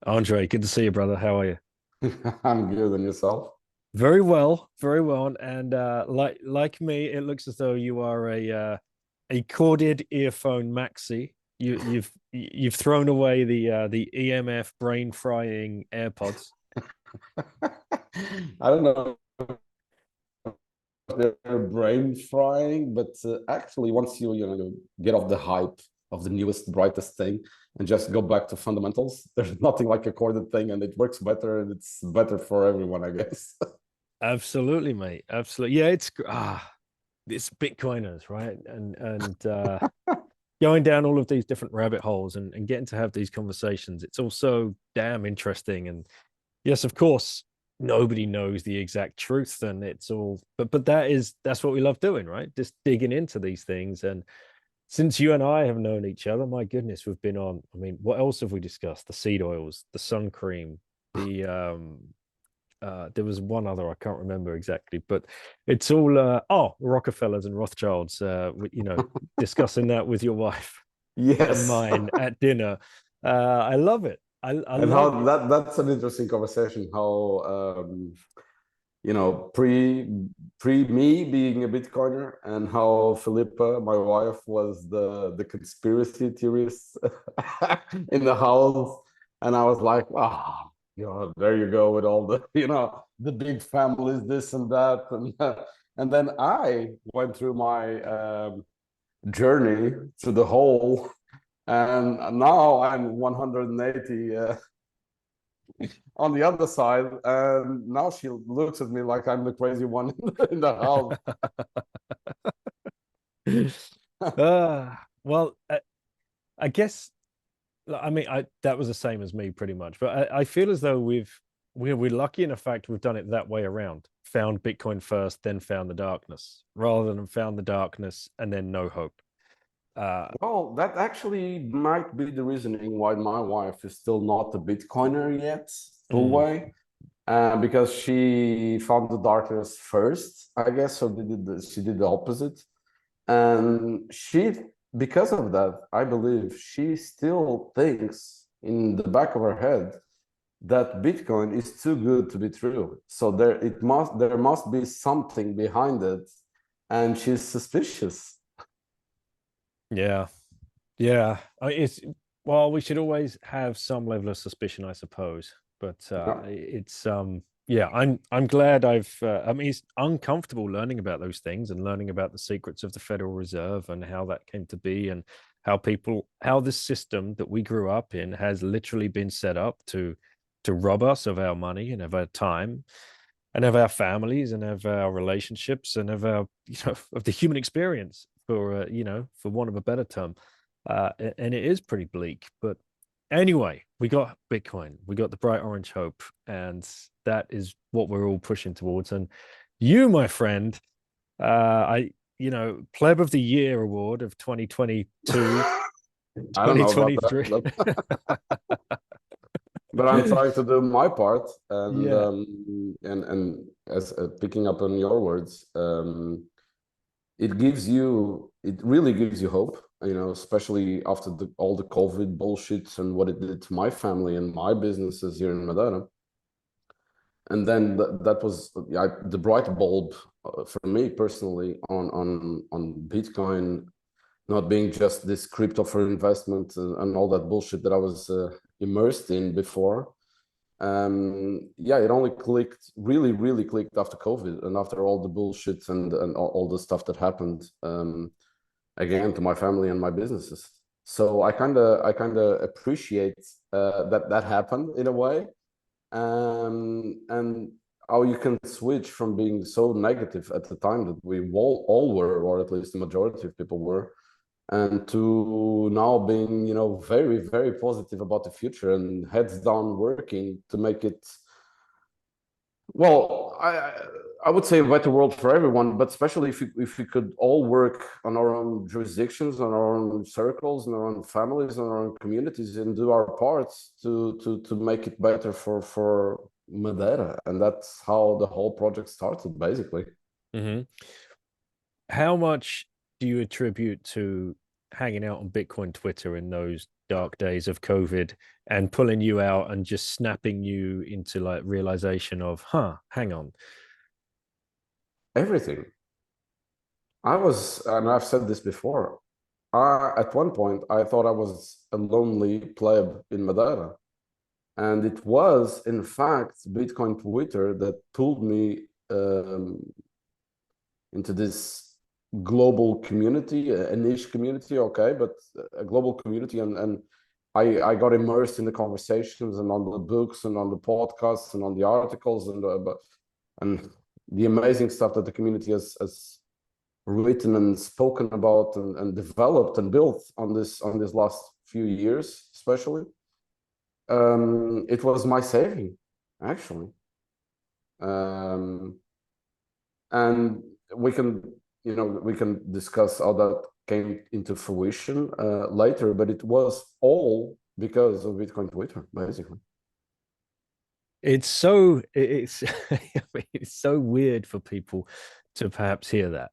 Andre, good to see you, brother. How are you? I'm good, and yourself? Very well, very well. And like me, it looks as though you are a corded earphone maxi. You've thrown away the EMF brain frying AirPods. I don't know if they're brain frying, but actually, once you get off the hype of the newest, brightest thing and just go back to fundamentals, there's nothing like a corded thing, and it works better, and it's better for everyone, I guess. Absolutely, mate. Absolutely. Yeah, it's Bitcoiners, right? And going down all of these different rabbit holes and getting to have these conversations. It's also damn interesting. And yes, of course, nobody knows the exact truth, and it's all but that's what we love doing, right? Just digging into these things. And since you and I have known each other, my goodness, we've been on. I mean, what else have we discussed? The seed oils, the sun cream, the there was one other I can't remember exactly, but it's all Rockefellers and Rothschilds, discussing that with your wife and Yes. mine at dinner. I love it. I And love how that's an interesting conversation. How pre me being a Bitcoiner, and how Philippa, my wife, was the conspiracy theorist in the house, and I was like, oh, there you go with all the the big families, this and that, and then I went through my journey to the whole, and now I'm 180 on the other side, and now she looks at me like I'm the crazy one in the house. it. Well, I guess I mean I that was the same as me pretty much, but I feel as though we're lucky in the fact we've done it that way around. Found Bitcoin first, then found the darkness, rather than found the darkness and then no hope. Uh, Well, that actually might be the reasoning why my wife is still not a Bitcoiner yet, full mm, way, because she found the darkness first, I guess. So she did the opposite, and because of that, I believe she still thinks in the back of her head that Bitcoin is too good to be true. So there must be something behind it, and she's suspicious. yeah, yeah. It's well, we should always have some level of suspicion, I suppose. But Yeah. yeah, I'm glad I mean, it's uncomfortable learning about those things and learning about the secrets of the Federal Reserve and how that came to be and how this system that we grew up in has literally been set up to rob us of our money and of our time and of our families and of our relationships and of our of the human experience for for want of a better term. And it is pretty bleak, but anyway, we got Bitcoin, we got the bright orange hope, and that is what we're all pushing towards. And you, my friend, I Pleb of the Year award of 2022, I don't know about 2023. that, but I'm trying to do my part, and Yeah. as picking up on your words, it really gives you hope, especially after all the COVID bullshit and what it did to my family and my businesses here in Madeira. And then that was, yeah, the bright bulb for me personally on Bitcoin not being just this crypto for investment and all that bullshit that I was immersed in before. Yeah, it only clicked, really, really clicked after COVID and after all the bullshit and all the stuff that happened, again, to my family and my businesses. So I kind of appreciate that happened in a way, and how you can switch from being so negative at the time that we all were, or at least the majority of people were, and to now being, very, very positive about the future and heads down working to make it, well, I would say a better world for everyone, but especially if we could all work on our own jurisdictions, on our own circles, and our own families, and our own communities, and do our parts to make it better for Madeira. And that's how the whole project started, basically. Hmm. How much do you attribute to hanging out on Bitcoin Twitter in those dark days of COVID and pulling you out and just snapping you into like realization of, hang on. Everything. And I've said this before, at one point, I thought I was a lonely pleb in Madeira. And it was, in fact, Bitcoin Twitter that pulled me into this global community, a niche community, okay, but a global community. And I got immersed in the conversations and on the books and on the podcasts and on the articles and the amazing stuff that the community has written and spoken about and developed and built on this last few years, especially. It was my saving, actually. And we can discuss how that came into fruition later, but it was all because of Bitcoin Twitter, basically. It's so it's I mean, it's so weird for people to perhaps hear that,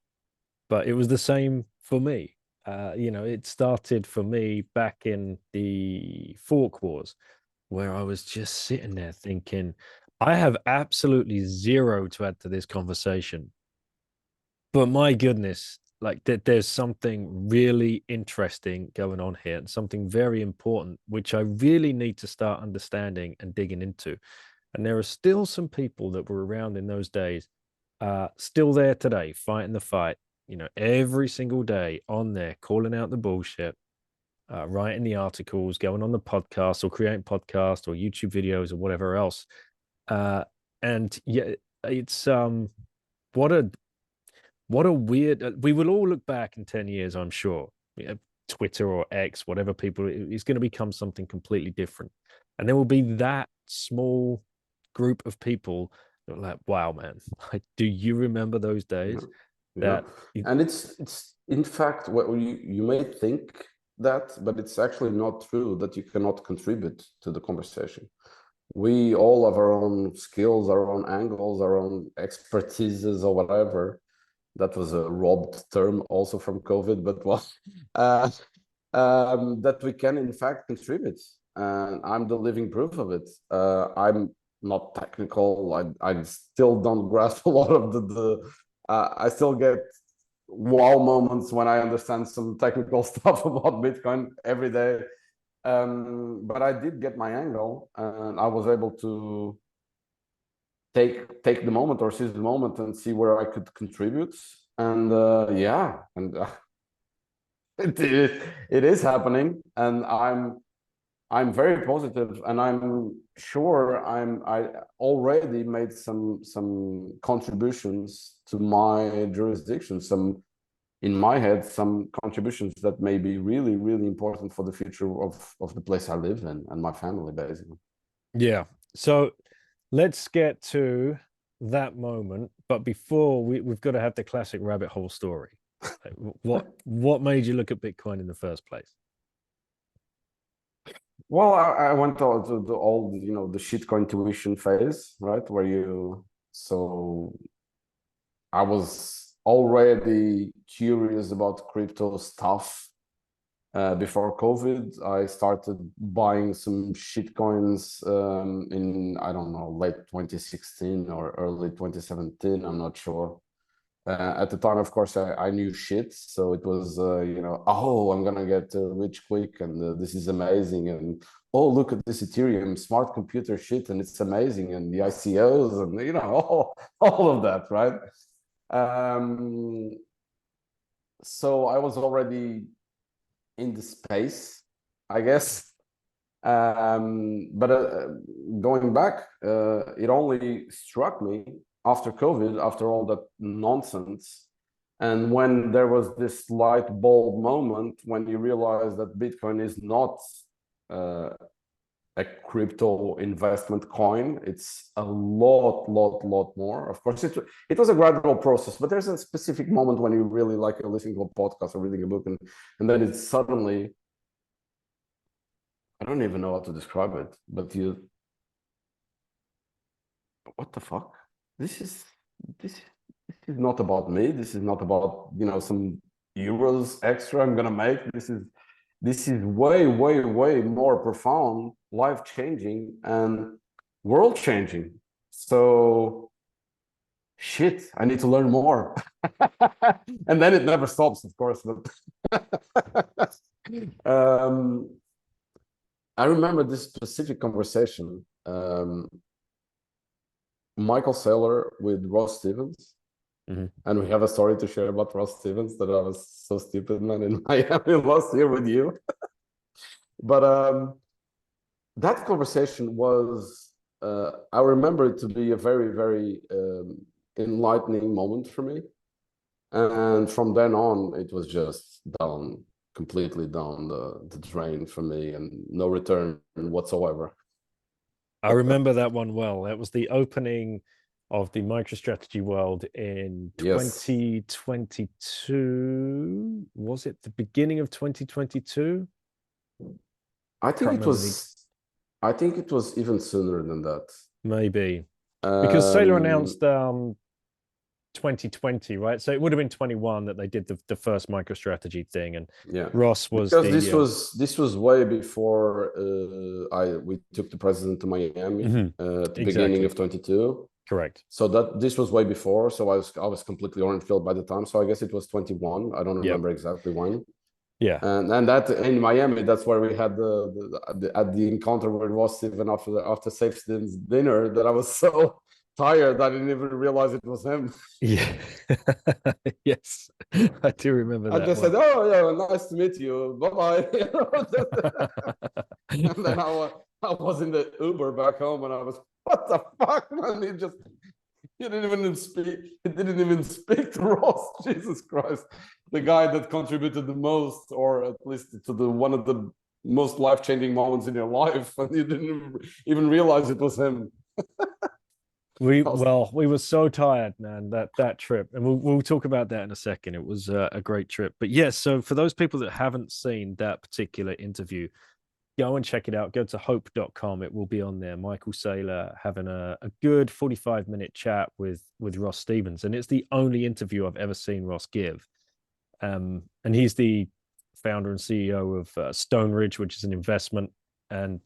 but it was the same for me. It started for me back in the Fork Wars, where I was just sitting there thinking, I have absolutely zero to add to this conversation. But my goodness, like there's something really interesting going on here and something very important, which I really need to start understanding and digging into. And there are still some people that were around in those days, still there today, fighting the fight, every single day on there, calling out the bullshit, writing the articles, going on the podcast or creating podcasts or YouTube videos or whatever else. And yeah, it's what a what a weird. We will all look back in 10 years, I'm sure. Twitter or X, whatever people, it's going to become something completely different, and there will be that small group of people that are like, "Wow, man, like, do you remember those days?" Yeah. That And it's in fact what you may think that, but it's actually not true that you cannot contribute to the conversation. We all have our own skills, our own angles, our own expertises or whatever. That was a robbed term also from COVID, but well, uh, that we can in fact contribute. And I'm the living proof of it. I'm not technical. I still don't grasp a lot of I still get wow moments when I understand some technical stuff about Bitcoin every day. But I did get my angle, and I was able to take the moment or seize the moment and see where I could contribute. And yeah, and it is happening, and I'm very positive, and I'm sure I already made some contributions to my jurisdiction, some in my head, some contributions that may be really, really important for the future of the place I live in and my family, basically. yeah. So let's get to that moment, but before we've got to have the classic rabbit hole story. Like, what made you look at Bitcoin in the first place? Well, I went to the old, the shitcoin tuition phase, right? So I was already curious about crypto stuff. Before COVID, I started buying some shitcoins in, I don't know, late 2016 or early 2017. I'm not sure. At the time, of course, I knew shit. So it was, oh, I'm going to get rich quick and this is amazing. And oh, look at this Ethereum smart computer shit and it's amazing. And the ICOs and, all of that, right? Um, so I was already in the space, I guess. But going back, it only struck me after COVID, after all that nonsense, and when there was this light bulb moment when you realize that Bitcoin is not uh, a crypto investment coin. It's a lot more. Of course, it was a gradual process, but there's a specific moment when you really like listening to a podcast or reading a book, and then it's suddenly, I don't even know how to describe it, but what the fuck? This is this this is not about me. This is not about some euros extra I'm gonna make. This is this is way, way, way more profound, life-changing, and world-changing. So shit, I need to learn more. And then it never stops, of course. But I remember this specific conversation. Michael Saylor with Ross Stevens. Mm-hmm. And we have a story to share about Ross Stevens that I was so stupid, man, in Miami last year with you. But that conversation was, I remember it to be a very, very enlightening moment for me. And from then on, it was just down, completely down the drain for me and no return whatsoever. I remember that one well. That was the opening of the MicroStrategy World in Yes. 2022. Was it the beginning of 2022? I Can't think it remember the was, I think it was even sooner than that. maybe because Sailor Um, announced 2020, right? So it would have been 21 that they did the first MicroStrategy thing, and yeah, Ross was because the this was way before we took the president to Miami mhm, at the beginning exactly of 22. correct. So that this was way before. So I was completely orange filled by the time. So I guess it was 21. I don't Yep. remember exactly when. Yeah. And that in Miami, that's where we had the at the encounter with Ross even after Safe dinner that I was so tired I didn't even realize it was him. Yeah. Yes. I do remember I that just said, well. "Oh yeah, nice to meet you. Bye bye." And then I was in the Uber back home, and I was, "What the fuck, man?" He didn't even speak to Ross. Jesus Christ, the guy that contributed the most, or at least to the one of the most life-changing moments in your life, and you didn't even realize it was him. We Was, well, we were so tired, man, that trip, and we'll talk about that in a second. It was a great trip, but yes. So for those people that haven't seen that particular interview, go and check it out. Go to hope.com. It will be on there. Michael Saylor having a good 45-minute chat with Ross Stevens, and it's the only interview I've ever seen Ross give. And he's the founder and CEO of Stone Ridge, which is an investment, and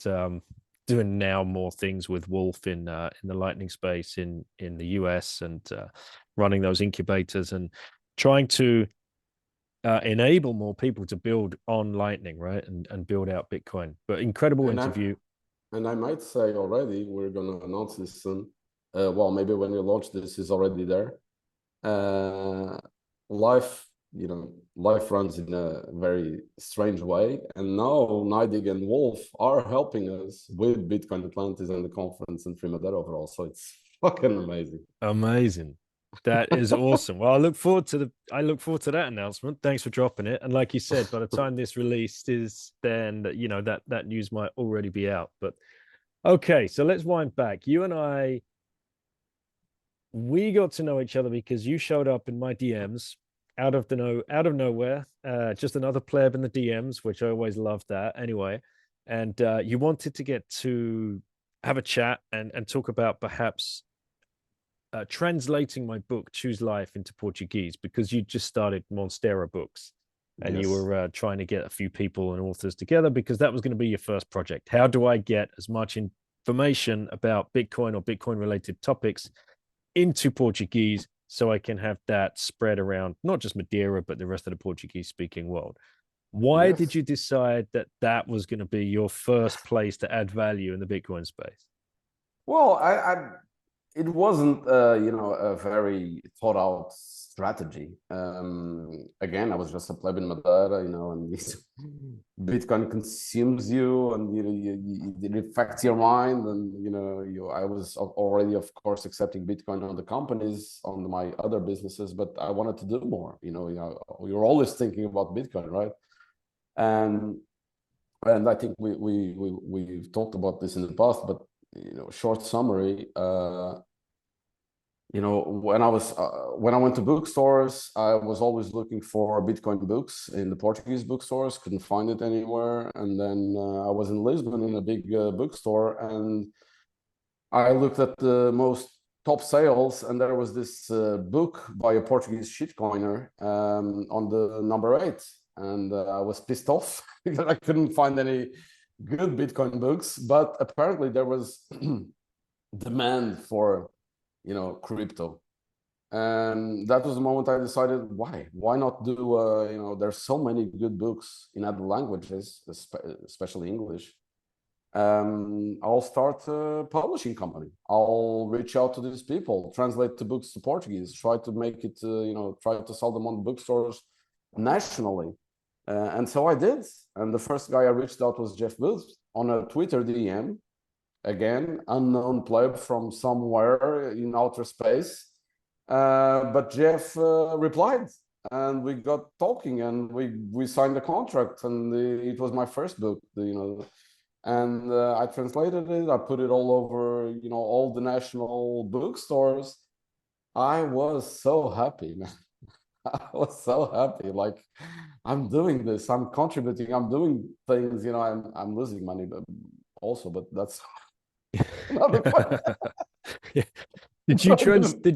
doing now more things with Wolf in the Lightning space in the US, and running those incubators and trying to enable more people to build on Lightning, right, and build out Bitcoin. But incredible and I interview. and I might say already we're gonna announce this soon. Well, maybe when you launch this is already there. Uh, life, life runs in a very strange way, and now Nidig and Wolf are helping us with Bitcoin Atlantis and the conference and Free Madeira overall. So it's fucking amazing. Amazing. That is awesome. Well, I look forward to that announcement. Thanks for dropping it. And like you said, by the time this released is, then that news might already be out. But okay, so let's wind back. You and I, we got to know each other because you showed up in my DMs out of nowhere. Just another pleb in the DMs, which I always loved that anyway. And you wanted to get to have a chat and talk about perhaps translating my book Choose Life into Portuguese, because you just started Monstera Books and you Yes. were trying to get a few people and authors together because that was going to be your first project. How do I get as much information about Bitcoin or Bitcoin related topics into Portuguese so I can have that spread around not just Madeira, but the rest of the Portuguese speaking world? Why did Yes. you decide that that was going to be your first place to add value in the Bitcoin space? Well, it wasn't, a very thought out strategy. Again, I was just a pleb in Madeira, and Bitcoin consumes you, and it affects your mind, and I was already, of course, accepting Bitcoin on the companies, on my other businesses, but I wanted to do more. You're always thinking about Bitcoin, right? And and I think we've talked about this in the past, but short summary. When I went to bookstores, I was always looking for Bitcoin books in the Portuguese bookstores. Couldn't find it anywhere, and then I was in Lisbon in a big bookstore, and I looked at the most top sales, and there was this book by a Portuguese shitcoiner on the number 8. and I was pissed off because I couldn't find any good Bitcoin books. But apparently there was demand for, crypto. And that was the moment I decided, why not do, there's so many good books in other languages, especially English. I'll start a publishing company. I'll reach out to these people, translate the books to Portuguese, try to make it, try to sell them on bookstores nationally. And so I did. And the first guy I reached out was Jeff Booth on a Twitter DM. Again, unknown pleb from somewhere in outer space. But Jeff replied, and we got talking, and we signed a contract, and it was my first book, and I translated it. I put it all over, all the national bookstores. I was so happy, man. I was so happy. Like, I'm doing this. I'm contributing. I'm doing things. I'm losing money, but that's another point. Did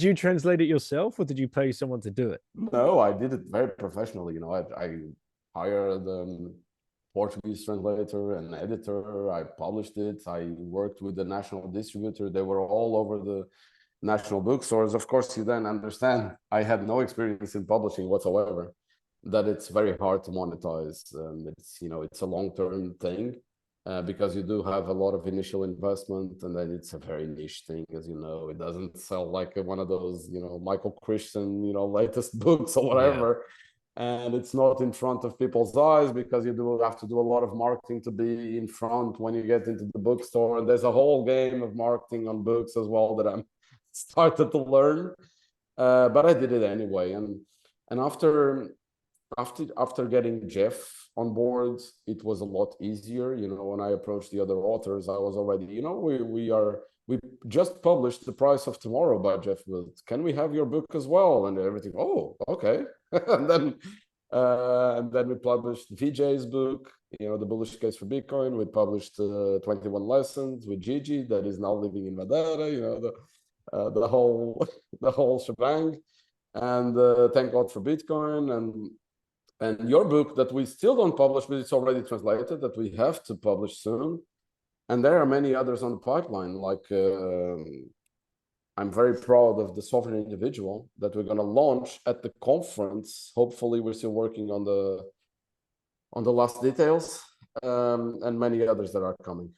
you translate it yourself, or did you pay someone to do it? No, I did it very professionally. I hired Portuguese translator and editor. I published it. I worked with the national distributor. They were all over the national bookstores. Of course, you then understand I had no experience in publishing whatsoever, that it's very hard to monetize. It's a long-term thing. Because you do have a lot of initial investment, and then it's a very niche thing, as you know. It doesn't sell like one of those, Michael Christian, latest books or whatever. Yeah. And it's not in front of people's eyes, because you do have to do a lot of marketing to be in front when you get into the bookstore. And there's a whole game of marketing on books as well that I'm started to learn. But I did it anyway. And after getting Jeff on board, it was a lot easier. When I approached the other authors, I was already, we just published The Price of Tomorrow by Jeff Wills. Can we have your book as well? And everything. Oh, okay. and then we published VJ's book, The Bullish Case for Bitcoin. We published 21 Lessons with Gigi, that is now living in Madeira. The whole shebang. And Thank God for Bitcoin, and your book that we still don't publish, but it's already translated, that we have to publish soon. And there are many others on the pipeline. Like, I'm very proud of the Sovereign Individual that we're going to launch at the conference. Hopefully, we're still working on the last details, and many others that are coming.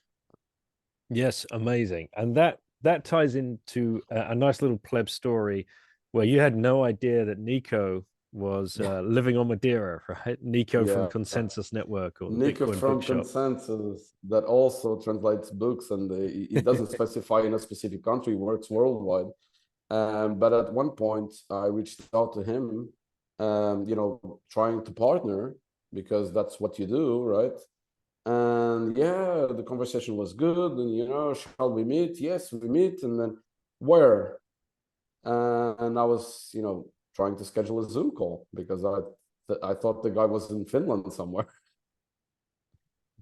Yes, amazing. And that ties into a nice little pleb story where you had no idea that Nico was living on Madeira, right? Nico from Consensus Network, or Nico Bitcoin from Bookshop. Consensus, that also translates books, and it doesn't specify in a specific country, works worldwide. But at one point, I reached out to him, trying to partner, because that's what you do, right? And yeah, the conversation was good, and shall we meet? Yes, we meet. And then where? And I was, trying to schedule a Zoom call, because I thought the guy was in Finland somewhere.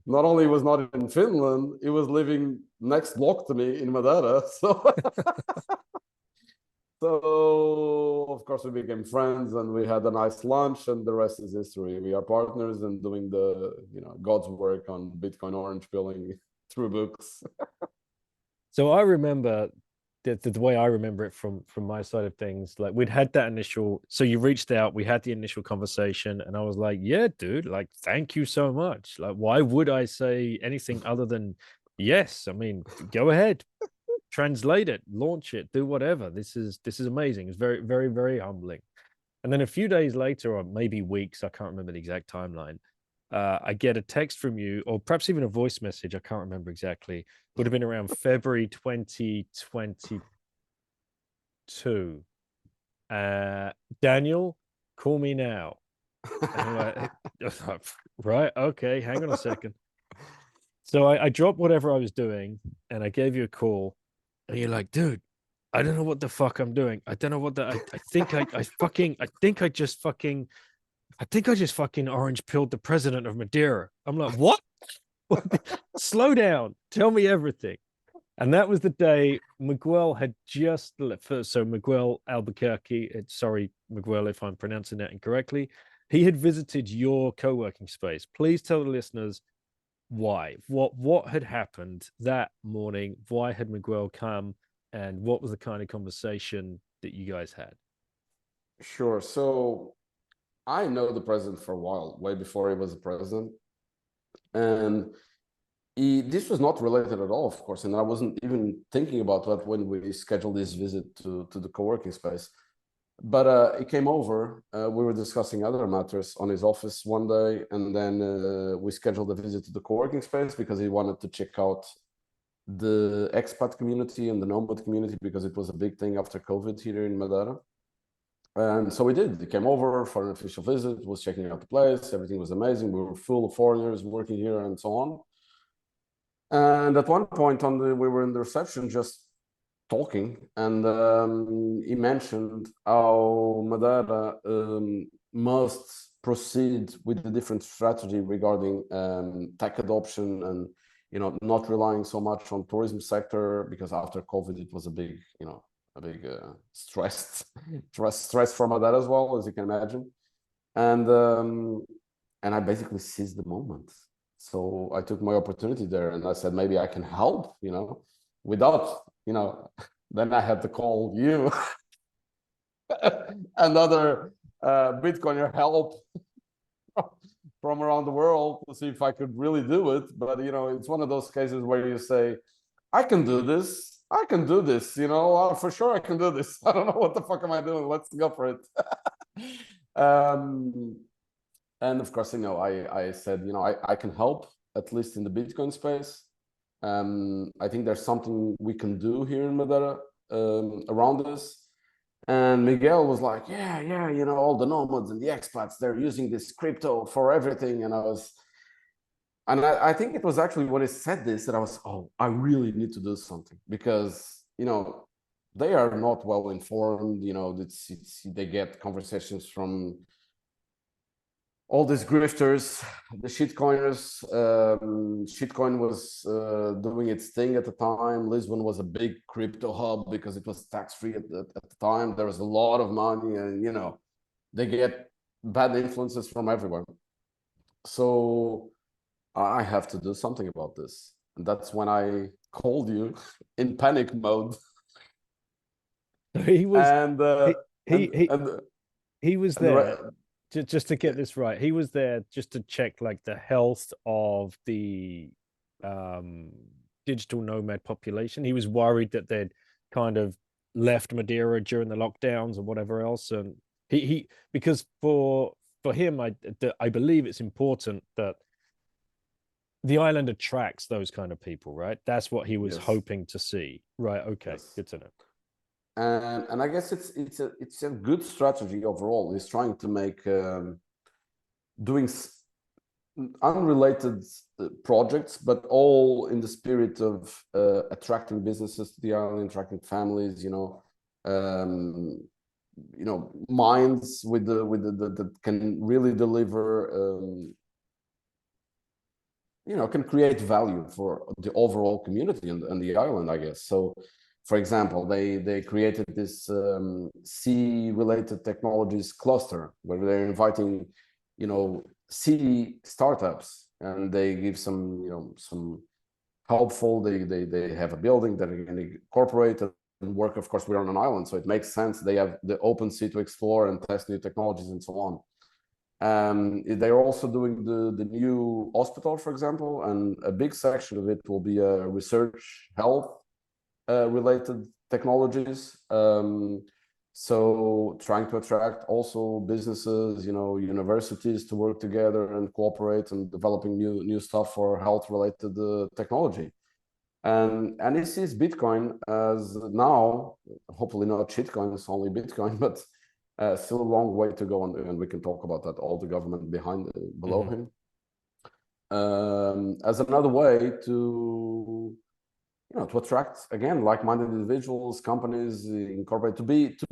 Not only was not in Finland, he was living next block to me in Madeira. So, so of course we became friends, and we had a nice lunch, and the rest is history. We are partners and doing the, God's work on Bitcoin orange pilling through books. So I remember the way I remember it from my side of things, like we'd had that initial, so you reached out, we had the initial conversation, and I was like, yeah, dude, like, thank you so much. Like, why would I say anything other than yes? I mean, go ahead, translate it, launch it, do whatever. This is amazing. It's very, very, very humbling. And then a few days later, or maybe weeks, I can't remember the exact timeline, I get a text from you, or perhaps even a voice message. I can't remember exactly. Would have been around February 2022. Daniel, call me now. And I'm like, right, okay, hang on a second. So I dropped whatever I was doing, and I gave you a call, and you're like, dude, I don't know what the fuck I'm doing. I don't know what I think I just fucking orange pilled the president of Madeira. I'm like, what? Slow down. Tell me everything. And that was the day Miguel had just left. So Miguel Albuquerque, sorry, Miguel, if I'm pronouncing that incorrectly. he had visited your co-working space. Please tell the listeners why. What had happened that morning? Why had Miguel come? And what was the kind of conversation that you guys had? Sure. So I know the president for a while, way before he was a president. And this was not related at all, of course. And I wasn't even thinking about that when we scheduled this visit to the co-working space. But he came over. We were discussing other matters on his office one day. And then we scheduled a visit to the co-working space because he wanted to check out the expat community and the nomad community because it was a big thing after COVID here in Madeira. And so we did. He came over for an official visit, was checking out the place. Everything was amazing. We were full of foreigners working here and so on. And at one point we were in the reception just talking, and he mentioned how Madeira must proceed with a different strategy regarding tech adoption and not relying so much on tourism sector, because after COVID it was a big stress for Madeira as well, as you can imagine. And I basically seized the moment. So I took my opportunity there and I said, maybe I can help, without, then I had to call you, another Bitcoiner help from around the world to see if I could really do it. But, it's one of those cases where you say, I can do this. I can do this, for sure I can do this. I don't know what the fuck am I doing. Let's go for it. And of course, I said, I can help, at least in the Bitcoin space. I think there's something we can do here in Madeira around this. And Miguel was like, yeah, all the nomads and the expats, they're using this crypto for everything. And I think it was actually when he said this that I was, I really need to do something, because, they are not well informed. They get conversations from all these grifters, the shitcoiners. Shitcoin was doing its thing at the time. Lisbon was a big crypto hub because it was tax-free at the time. There was a lot of money, and they get bad influences from everywhere. So I have to do something about this. And that's when I called you in panic mode. He was and he was there just to get this right. He was there just to check like the health of the digital nomad population. He was worried that they'd kind of left Madeira during the lockdowns or whatever else. And he because for him, I believe it's important that the island attracts those kind of people, right? That's what he was hoping to see. Right. Okay. Yes. Good to know. And I guess it's a good strategy overall. He's trying to make doing unrelated projects, but all in the spirit of attracting businesses to the island, attracting families, minds with the that can really deliver, can create value for the overall community and the island, I guess. So, for example, they created this sea-related technologies cluster where they're inviting, sea startups, and they give some helpful. They have a building that are going to incorporate and work. Of course, we're on an island, so it makes sense. They have the open sea to explore and test new technologies and so on. They're also doing the new hospital, for example, and a big section of it will be research health related technologies. So trying to attract also businesses, universities to work together and cooperate and developing new stuff for health related technology. And it sees Bitcoin as now, hopefully not shitcoin, it's only Bitcoin, but still a long way to go on, and we can talk about that. All the government below him, as another way to attract again like-minded individuals, companies, incorporate to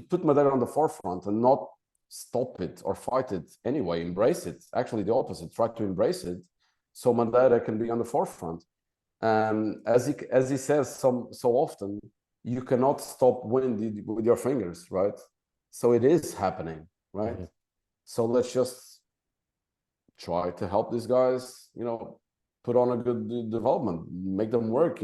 put Madeira on the forefront and not stop it or fight it. Anyway, embrace it. Actually, the opposite. Try to embrace it, so Madeira can be on the forefront. As he says so often, you cannot stop wind with your fingers, right? So it is happening, right? So let's just try to help these guys, put on a good development, make them work,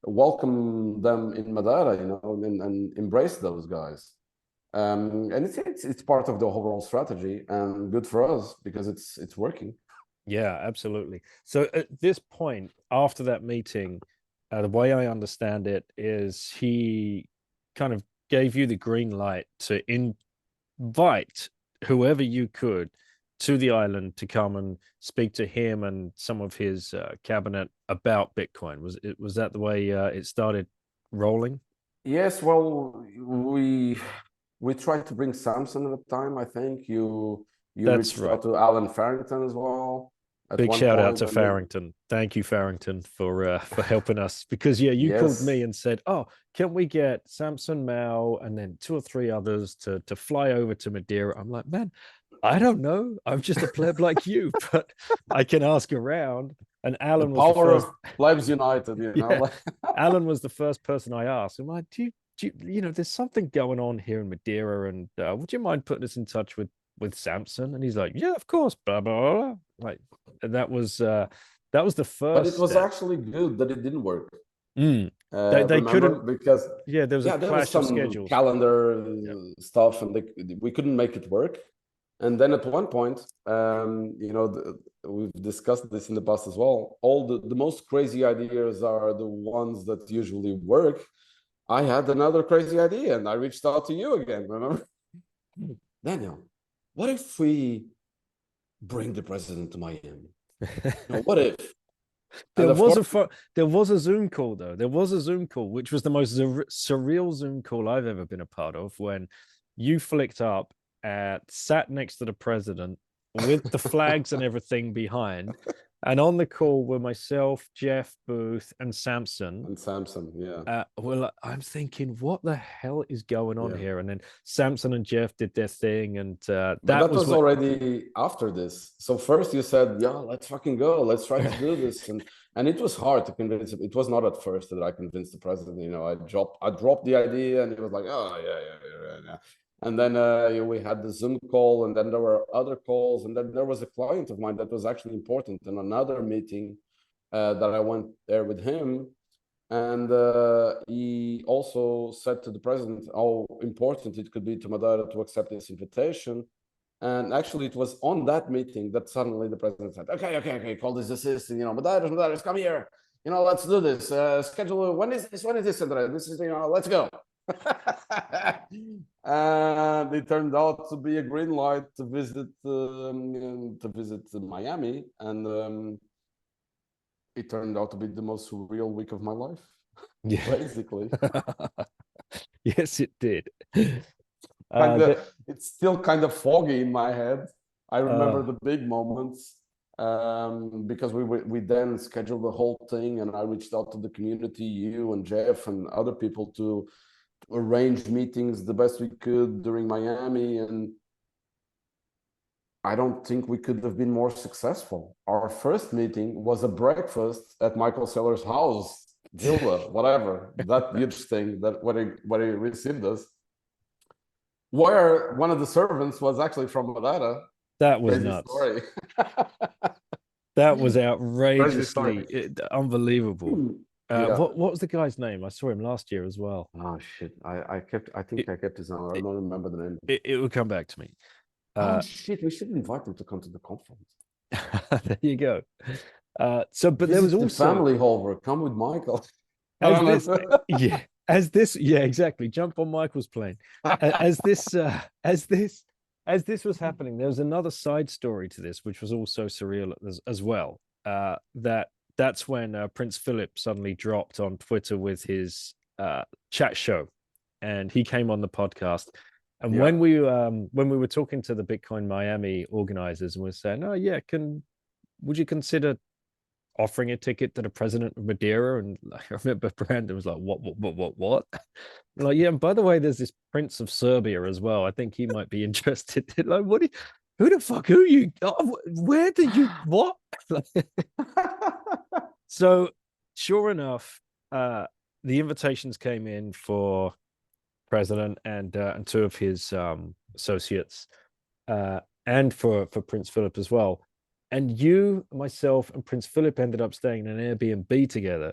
welcome them in Madeira, and embrace those guys. And it's part of the overall strategy, and good for us because it's working. Yeah, absolutely. So at this point, after that meeting, the way I understand it is he kind of gave you the green light to invite whoever you could to the island to come and speak to him and some of his cabinet about Bitcoin. Was that the way it started rolling? Yes, well, we tried to bring Samson at the time. I think you That's reached right. out to Alan Farrington as well at Big one shout out point, to and then Farrington. Thank you, Farrington, for helping us. Because yeah, you called yes, me and said, "Oh, can we get Samson Mao and then two or three others to fly over to Madeira?" I'm like, man, I don't know. I'm just a pleb like you, but I can ask around. And the Alan was the power first. of Plebs United, Yeah, like Alan was the first person I asked. I'm like, there's something going on here in Madeira, and would you mind putting us in touch with Samson? And he's like, yeah, of course. Blah blah blah. Like, and that was the but first it was step. actually good that it didn't work. Mm. They Remember, couldn't. because Yeah, there was a yeah, there was clash of some schedules. calendar Yeah. stuff, and we couldn't make it work. And then at one point, we've discussed this in the past as well. All the most crazy ideas are the ones that usually work. I had another crazy idea, and I reached out to you again. Remember, Daniel? What if we bring the president to Miami? What if? And There of was course, there was a Zoom call though. There was a Zoom call, which was the most surreal Zoom call I've ever been a part of. When you flicked up at sat next to the president with the flags and everything behind, and on the call were myself, Jeff Booth, and Samson. and Samson, yeah. Well, I'm thinking, what the hell is going on Yeah. here? And then Samson and Jeff did their thing, and But that that was was what. already after this. So first you said, "Yeah, let's fucking go. Let's try to do this." And it was hard to convince him. It was not at first that I convinced the president. I dropped the idea, and he was like, "Oh yeah, yeah, yeah, yeah." Yeah." And then we had the Zoom call, and then there were other calls, and then there was a client of mine that was actually important in another meeting that I went there with him. And he also said to the president how important it could be to Madeira to accept this invitation. And actually, it was on that meeting that suddenly the president said, "Okay, okay, okay, call this assistant. Madeira, come here. Let's do this. Schedule. When is this? When is this, Andrea? This is, let's go." And it turned out to be a green light to visit Miami, and it turned out to be the most surreal week of my life, Yeah. basically. Yes, it did. It's still kind of foggy in my head. I remember Uh, the big moments, because we then scheduled the whole thing, and I reached out to the community, you and Jeff and other people, to arrange meetings the best we could during Miami, and I don't think we could have been more successful. Our first meeting was a breakfast at Michael Seller's house, villa, whatever, that huge thing that where he received us, where one of the servants was actually from Madeira. that was Crazy nuts. story. That was Crazy story. outrageously unbelievable. Yeah. What was the guy's name? I saw him last year as well. Oh shit. I think It, I kept his name. I it, don't remember the name. it will come back to me. Oh Uh, shit. We should invite him to come to the conference. there you go. But there was Visit the also family hall. Come with Michael. I as don't this, know. yeah, yeah, exactly. Jump on Michael's plane. As this was happening, there was another side story to this, which was also surreal as well. That's when Prince Philip suddenly dropped on Twitter with his chat show, and he came on the podcast. And Yeah. when we were talking to the Bitcoin Miami organizers, and we're saying, "Oh yeah, would you consider offering a ticket to the president of Madeira?" And I remember Brandon was like, what? Like, yeah, and by the way, there's this Prince of Serbia as well. I think he might be interested. Like, who the fuck, who you, where did you, what? So, sure enough, the invitations came in for president and two of his associates. and for Prince Philip as well. And you, myself, and Prince Philip ended up staying in an Airbnb together,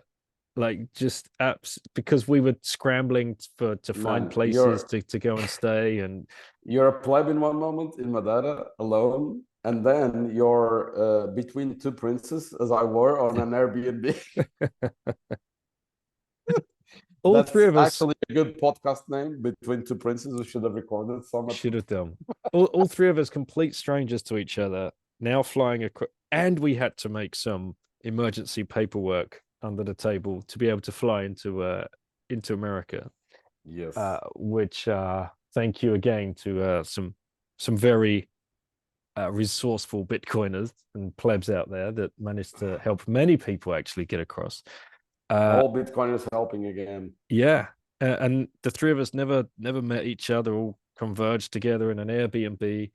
like just apps because we were scrambling for to find Man, places to go and stay. And you're a pleb in one moment in Madeira alone, and then you're between two princes, as I were on an Airbnb. all three That's of us actually a good podcast name, Between Two Princes. We should have recorded some at should have done. All three of us complete strangers to each other, now flying across, and we had to make some emergency paperwork under the table to be able to fly into America. Yes. Which thank you again to some very resourceful Bitcoiners and plebs out there that managed to help many people actually get across. All Bitcoiners helping again. Yeah, and the three of us never met each other. All converged together in an Airbnb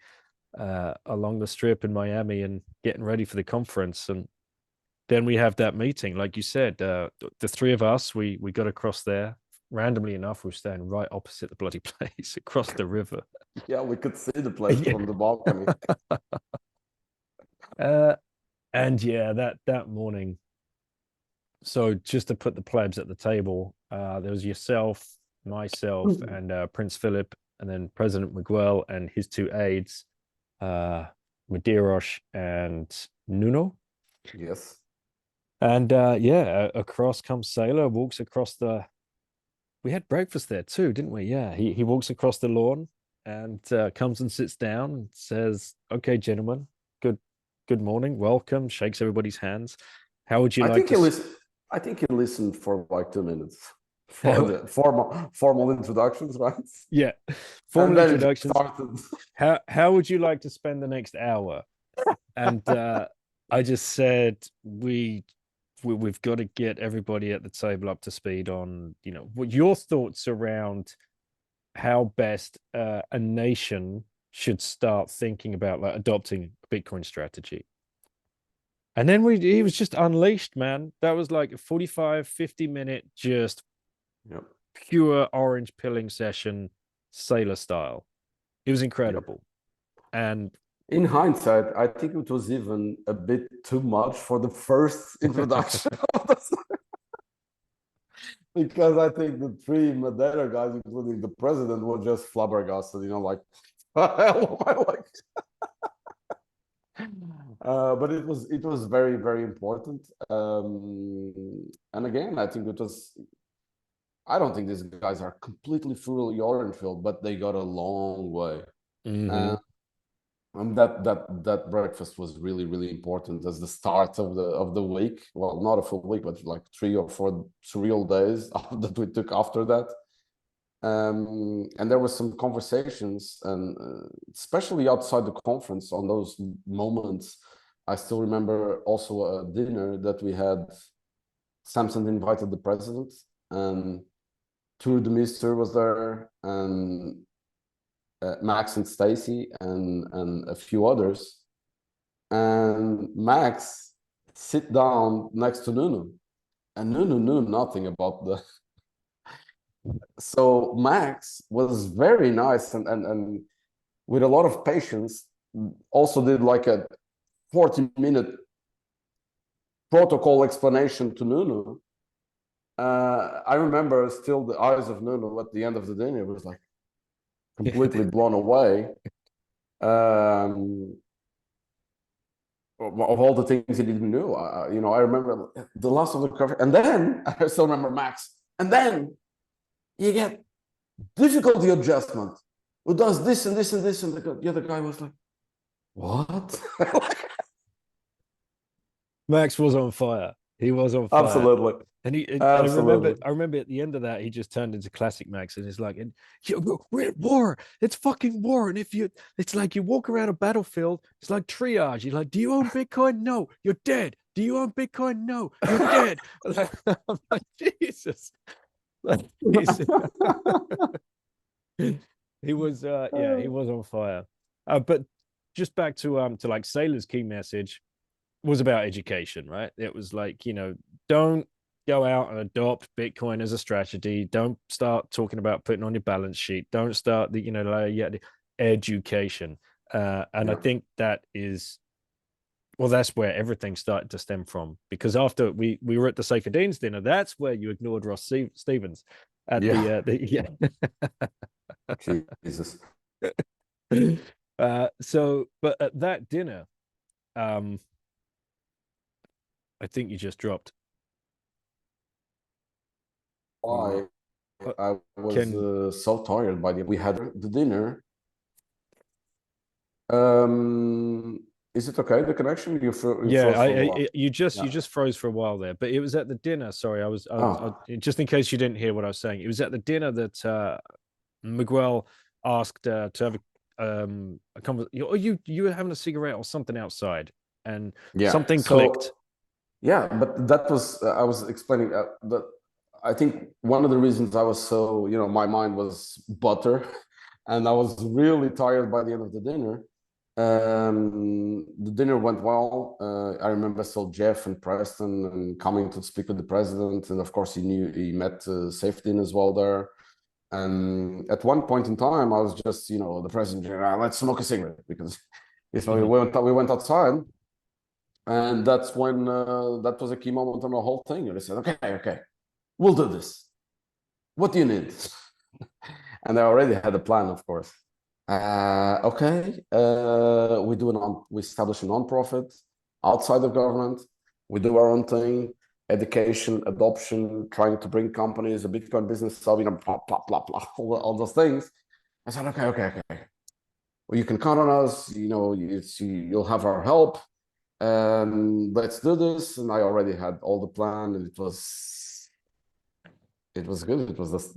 along the strip in Miami and getting ready for the conference. And then we have that meeting, like you said. The three of us, we got across there. Randomly enough, we're staying right opposite the bloody place across the river. Yeah, we could see the place Yeah. from the balcony. Uh, and yeah, that morning. So just to put the plebs at the table, there was yourself, myself, and Prince Philip, and then President Miguel and his two aides, Medeiros and Nuno. Yes. And yeah, across comes Sailor, walks across the. We had breakfast there too, didn't we? Yeah, he walks across the lawn and comes and sits down and says, "Okay, gentlemen, good morning, welcome." Shakes everybody's hands. How would you I like think to? he listened. I think he listened for like 2 minutes for the formal introductions, right? Yeah, And formal then it just introductions. started. How would you like to spend the next hour? And I just said we've got to get everybody at the table up to speed on what your thoughts around how best a nation should start thinking about like adopting a Bitcoin strategy. And then he was just unleashed, man. That was like a 45, 50-minute just Yep. pure orange pilling session, sailor style. It was Yep. incredible. And In hindsight, I think it was even a bit too much for the first introduction of the because I think the three Madeira guys, including the president, were just flabbergasted, like, hell am I like? But it was very, very important. And again, I think it was. I don't think these guys are completely fully orange filled, but they got a long way. mm-hmm. And that breakfast was really, really important as the start of the week. Well, not a full week, but like 3 or 4 surreal days that we took after that. And there was some conversations, and especially outside the conference on those moments. I still remember also a dinner that we had. Samson invited the president, and Tour de Mister was there, and Max and Stacy, and a few others. And Max sit down next to Nuno, and Nuno knew nothing about the. So Max was very nice, and with a lot of patience, also did like a 40-minute protocol explanation to Nuno. I remember still the eyes of Nuno at the end of the dinner was like completely blown away. Of all the things he didn't know, I remember the last of the cover, and then I still remember Max, and then you get difficulty adjustment. Who does this and this and this, and the other guy was like, "What?" Max was on fire. He was on fire. Absolutely, And I remember absolutely. at the end of that, he just turned into classic Max, and it's like, and we're at war. It's fucking war. And it's like you walk around a battlefield. It's like triage. You're like, do you own Bitcoin? No, you're dead. Do you own Bitcoin? No, you're dead. I'm like, Jesus. Like, Jesus. He was, yeah, he was on fire. But just back to like Sailor's key message was about education, right? It was like, don't go out and adopt Bitcoin as a strategy. Don't start talking about putting on your balance sheet. Don't start the, education. And I think that is, well, that's where everything started to stem from. Because after we were at the Safer Dean's dinner, that's where you ignored Ross Stevens at Yeah. Jesus. So, but at that dinner, I think you just dropped. Why? Uh, I was Can so tired by the we had the dinner. Is it okay? The connection you Yeah, froze for a while. you just Yeah. froze for a while there, but it was at the dinner. Sorry, Oh, just in case you didn't hear what I was saying. It was at the dinner that Miguel asked to have a conversation. You were having a cigarette or something outside, and yeah. something clicked. So yeah, but that was I was explaining that I think one of the reasons I was so my mind was butter, and I was really tired by the end of the dinner. The dinner went well. I remember still Jeff and Preston and coming to speak with the president, and of course he met Safety as well there. And at one point in time, I was just the president, let's smoke a cigarette because we went outside, and that's when that was a key moment on the whole thing. And I said, okay, we'll do this. What do you need? And I already had a plan, of course. Okay, we establish a non-profit outside of government. We do our own thing, education, adoption, trying to bring companies, a Bitcoin business, blah, blah, blah, blah, all those things. I said, okay. Well, you can count on us. You'll have our help. Let's do this. And I already had all the plan, and it was good. It was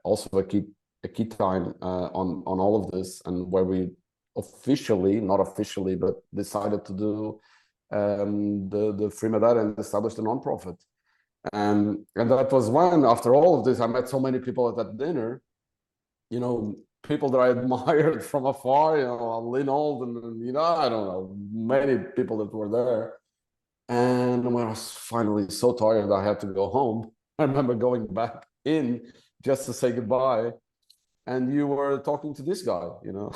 also a key time on all of this, and where we officially, not officially, but decided to do the Free Madeira and established a nonprofit. And that was when, after all of this, I met so many people at that dinner, people that I admired from afar, Lynn Alden, and I don't know, many people that were there. And when I was finally so tired, I had to go home. I remember going back in just to say goodbye, and you were talking to this guy, and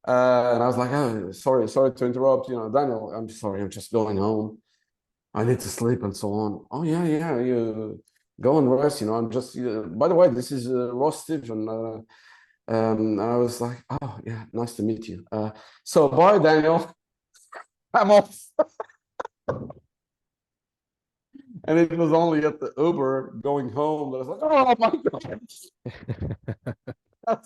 I was like, oh, sorry to interrupt, Daniel, I'm sorry, I'm just going home. I need to sleep and so on. Oh yeah, you go and rest. I'm just. By the way, this is Ross Steven. And I was like, oh yeah, nice to meet you. So bye, Daniel. I'm off. And it was only at the Uber going home that I was like, oh my god,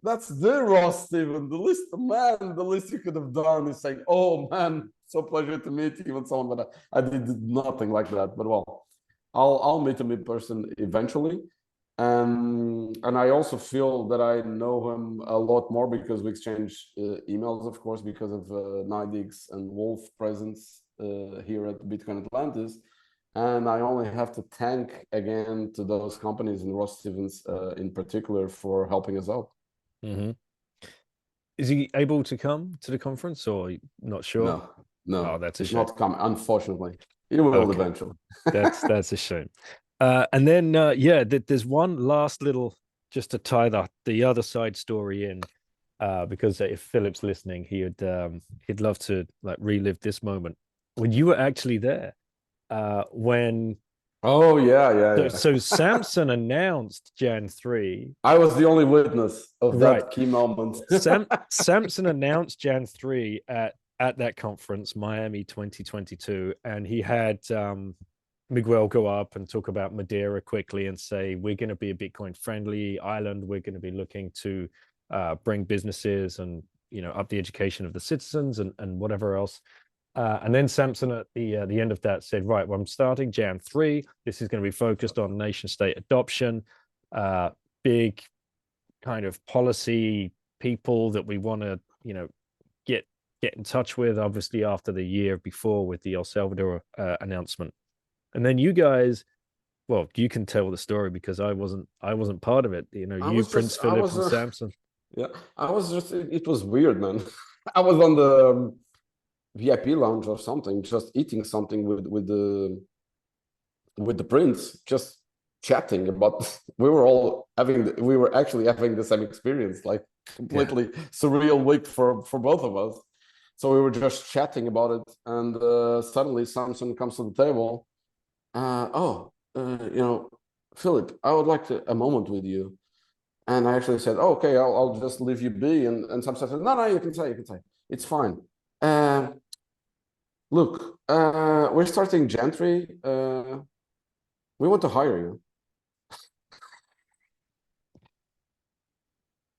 that's the Ross Steven. The least you could have done is saying, oh man, so pleasure to meet you and so on. But I did nothing like that. But well, I'll meet him in person eventually. And I also feel that I know him a lot more because we exchange emails, of course, because of Nidix and Wolf presence here at Bitcoin Atlantis. And I only have to thank again to those companies and Ross Stevens in particular for helping us out. Mm-hmm. Is he able to come to the conference, or not sure? Oh, No, that's a he's shame. not coming. Unfortunately, he will Okay, eventually. that's a shame. And then there's one last little, just to tie the other side story in, because if Philip's listening, he'd love to like relive this moment when you were actually there. When Oh yeah. so Samson announced Jan 3. I was the only witness of Right. that key moment. Samson announced Jan 3 at that conference, Miami 2022, and he had Miguel go up and talk about Madeira quickly and say, we're going to be a Bitcoin friendly island. We're going to be looking to bring businesses and up the education of the citizens and whatever else. And then Samson at the end of that said, right, well, I'm starting Jan 3. This is going to be focused on nation state adoption, big kind of policy people that we want to, get in touch with, obviously after the year before with the El Salvador announcement. And then you guys, well, you can tell the story because I wasn't part of it. You, Prince Philip and Samson. Yeah, I was just, it was weird, man. I was on the VIP lounge or something, just eating something with the prince, just chatting about. We were actually having the same experience, like completely surreal week for both of us. So we were just chatting about it, and suddenly Samson comes to the table. Philip, I would like a moment with you. And I actually said, oh, okay, I'll just leave you be. And Samson said, no, you can say, it's fine. Look, we're starting Gentry. We want to hire you.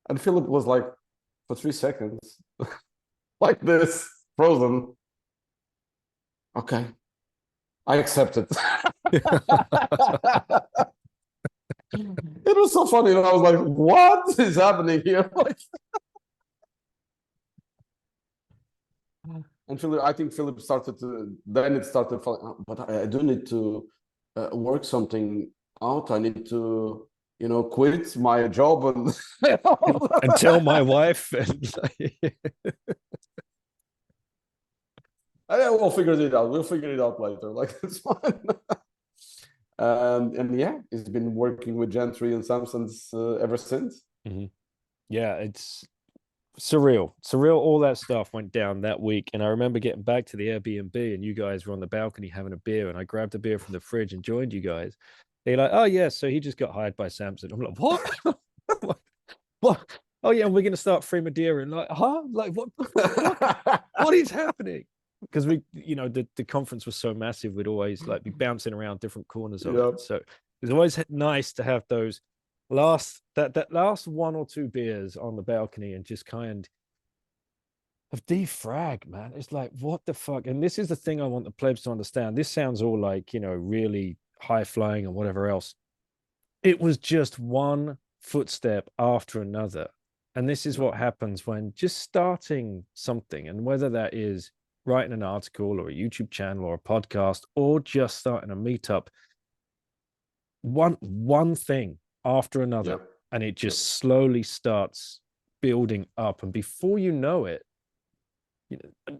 And Philip was like, for 3 seconds, like this, frozen. Okay, I accept it. It was so funny. And I was like, what is happening here? Like, and Philip, I think Philip started to, then it started falling, but I do need to work something out. I need to, quit my job and tell my wife. We'll figure it out. We'll figure it out later. Like, it's fine. And yeah, he's been working with Gentry and Samson's ever since. Mm-hmm. Yeah, it's surreal. All that stuff went down that week. And I remember getting back to the Airbnb and you guys were on the balcony having a beer. And I grabbed a beer from the fridge and joined you guys. They're like, oh, yeah. So he just got hired by Samson. I'm like, what? What? Oh, yeah. We're going to start Free Madeira. And like, huh? Like, what is happening? Because the conference was so massive, we'd always like be bouncing around different corners of it. So it's always nice to have those that last 1 or 2 beers on the balcony and just kind of defrag, man. It's like, what the fuck? And this is the thing I want the plebs to understand. This sounds all like, really high flying and whatever else. It was just one footstep after another. And this is what happens when just starting something, and whether that is writing an article or a YouTube channel or a podcast or just starting a meetup, one thing after another, and it just slowly starts building up. And before you know it,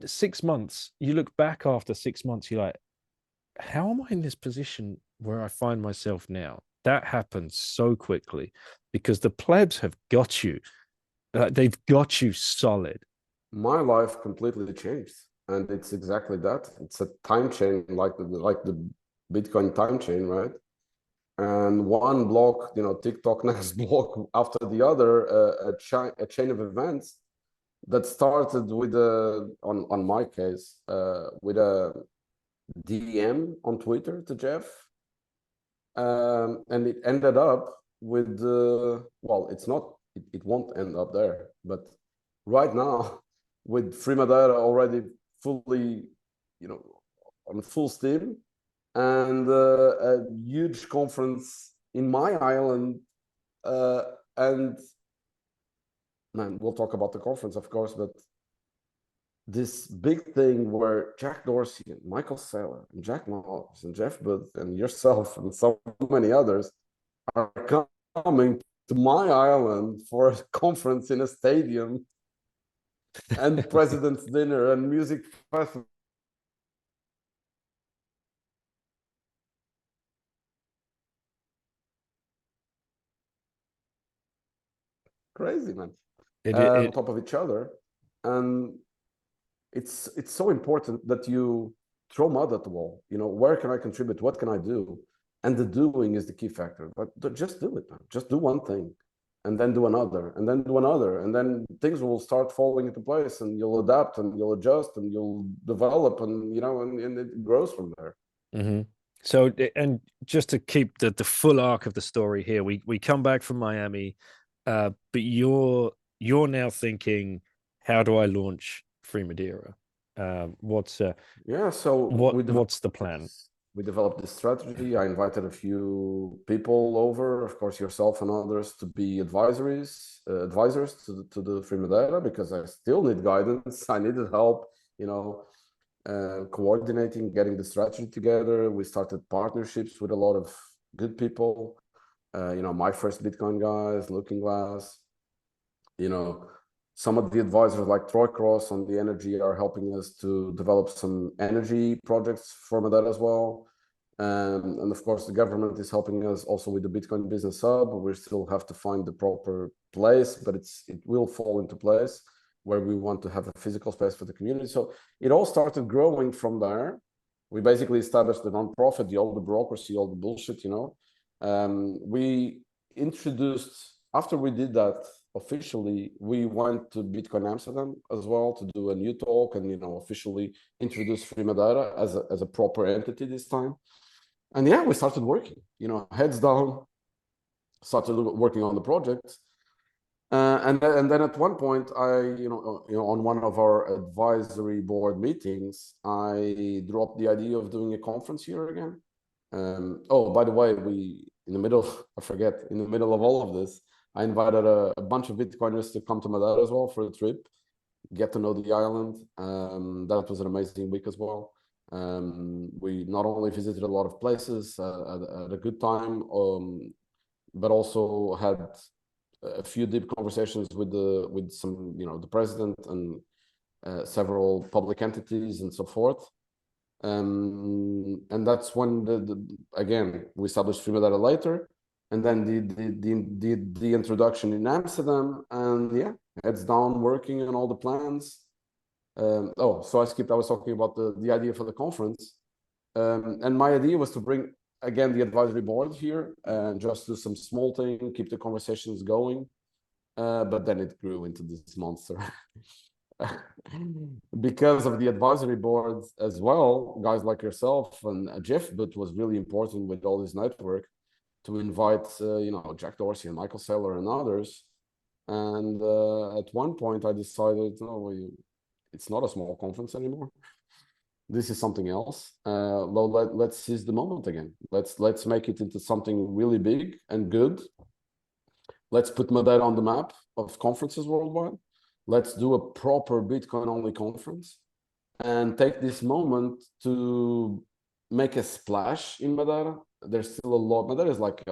6 months, you look back after 6 months, you're like, how am I in this position where I find myself now? That happens so quickly because the plebs have got you. They've got you solid. My life completely changed. And it's exactly that. It's a time chain, like the Bitcoin time chain, right? And one block, TikTok next block after the other, a chain of events that started with on my case, with a DM on Twitter to Jeff, and it ended up with it won't end up there, but right now with Free Madeira already fully, on full steam, and a huge conference in my island, and man, we'll talk about the conference, of course, but this big thing where Jack Dorsey and Michael Saylor and Jack Moss and Jeff Booth and yourself and so many others are coming to my island for a conference in a stadium and president's dinner and music festival. Crazy, man. On top of each other. And it's so important that you throw mud at the wall. Where can I contribute? What can I do? And the doing is the key factor. But just do it, man. Just do one thing, and then do another, and then do another, and then things will start falling into place, and you'll adapt, and you'll adjust, and you'll develop, and and it grows from there. Mm-hmm. So, and just to keep the full arc of the story here, we come back from Miami, but you're now thinking, how do I launch Free Madeira? What's so what's the plan? We developed this strategy. I invited a few people over, of course, yourself and others, to be advisors to the Free Madeira, because I still need guidance. I needed help, coordinating, getting the strategy together. We started partnerships with a lot of good people. My first Bitcoin guys, Looking Glass, some of the advisors like Troy Cross on the energy are helping us to develop some energy projects for Madeira as well. And of course, the government is helping us also with the Bitcoin Business Hub. We still have to find the proper place, but it will fall into place where we want to have a physical space for the community. So it all started growing from there. We basically established the nonprofit, all the bureaucracy, all the bullshit, we introduced, after we did that officially, we went to Bitcoin Amsterdam as well to do a new talk and, officially introduce Free Madeira as a proper entity this time. And yeah, we started working, heads down, started working on the project. And then at one point, on one of our advisory board meetings, I dropped the idea of doing a conference here again. Oh, by the way, in the middle of all of this, I invited a bunch of Bitcoiners to come to Madeira as well for a trip, get to know the island. That was an amazing week as well. We not only visited a lot of places, at a good time, but also had a few deep conversations with some, the president and several public entities and so forth. And that's when again we established Free Madeira later, and then the introduction in Amsterdam, and yeah, heads down working on all the plans. So I skipped. I was talking about the idea for the conference, and my idea was to bring again the advisory board here and just do some small thing, keep the conversations going. But then it grew into this monster. Because of the advisory board as well, guys like yourself and Jeff, but was really important with all this network to invite, Jack Dorsey and Michael Saylor and others. And at one point I decided, it's not a small conference anymore. This is something else. Let's seize the moment again. Let's make it into something really big and good. Let's put Madeira on the map of conferences worldwide. Let's do a proper Bitcoin-only conference and take this moment to make a splash in Madeira. There's still a lot. Madeira is like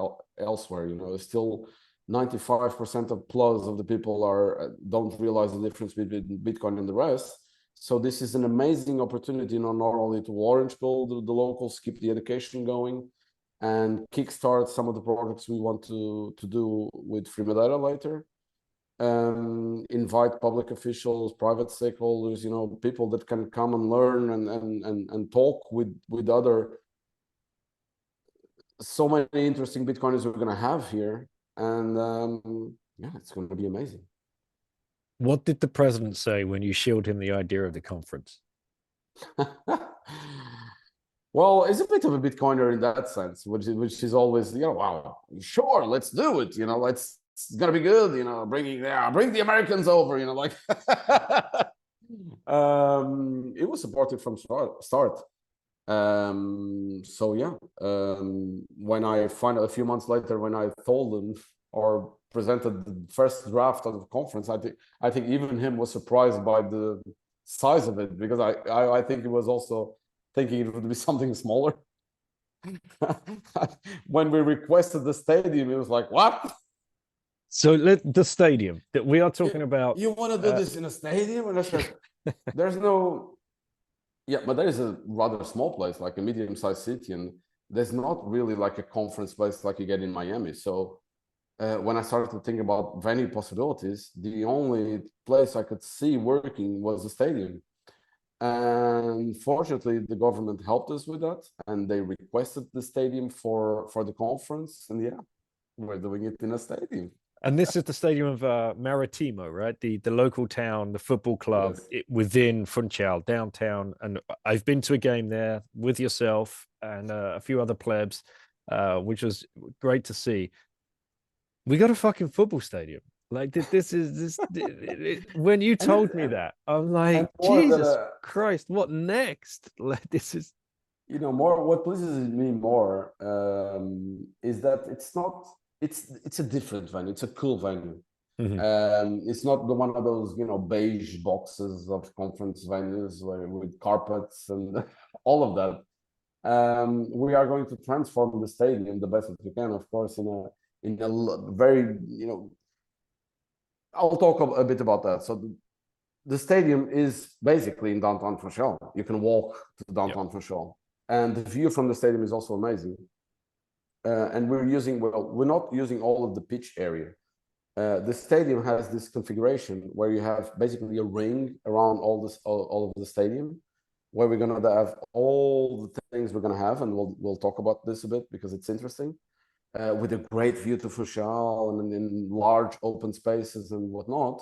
elsewhere, still 95% of plus of the people don't realize the difference between Bitcoin and the rest. So this is an amazing opportunity, not only to orange pill the locals, keep the education going, and kickstart some of the projects we want to do with Free Madeira later. Invite public officials, private stakeholders, people that can come and learn and talk with other so many interesting Bitcoiners we're going to have here. And yeah, it's going to be amazing. What did the president say when you showed him the idea of the conference? Well, he's a bit of a Bitcoiner in that sense, which is always, wow, sure, let's do it. It's gonna be good. Bring the Americans over. It was supported from start. So yeah, when I find a few months later, when I told him or presented the first draft of the conference, I think even him was surprised by the size of it, because I think he was also thinking it would be something smaller. When we requested the stadium, it was like, what? So the stadium that we are talking about. You want to do this in a stadium? And I said, there's no. Yeah, but there is a rather small place, like a medium-sized city, and there's not really like a conference place like you get in Miami. So when I started to think about venue possibilities, the only place I could see working was the stadium. And fortunately, the government helped us with that, and they requested the stadium for the conference. And yeah, we're doing it in a stadium. And this is the stadium of Maritimo, right? The local town, the football club within Funchal, downtown. And I've been to a game there with yourself and a few other plebs, which was great to see. We got a fucking football stadium. Like this is when you told me that, I'm like, Jesus Christ, what next? Like this is, more what pleases me more is that it's a different venue. It's a cool venue. It's not the one of those beige boxes of conference venues with carpets and all of that. We are going to transform the stadium the best that we can, of course, in a very I'll talk a bit about that. So the stadium is basically in downtown Funchal. You can walk to downtown Funchal. and the view from the stadium is also amazing. And we're using, well, we're not using all of the pitch area. The stadium has this configuration where you have basically a ring around all of the stadium, where we're going to have all the things we're going to have, and we'll talk about this a bit because it's interesting, with a great view to Funchal and in large open spaces and whatnot.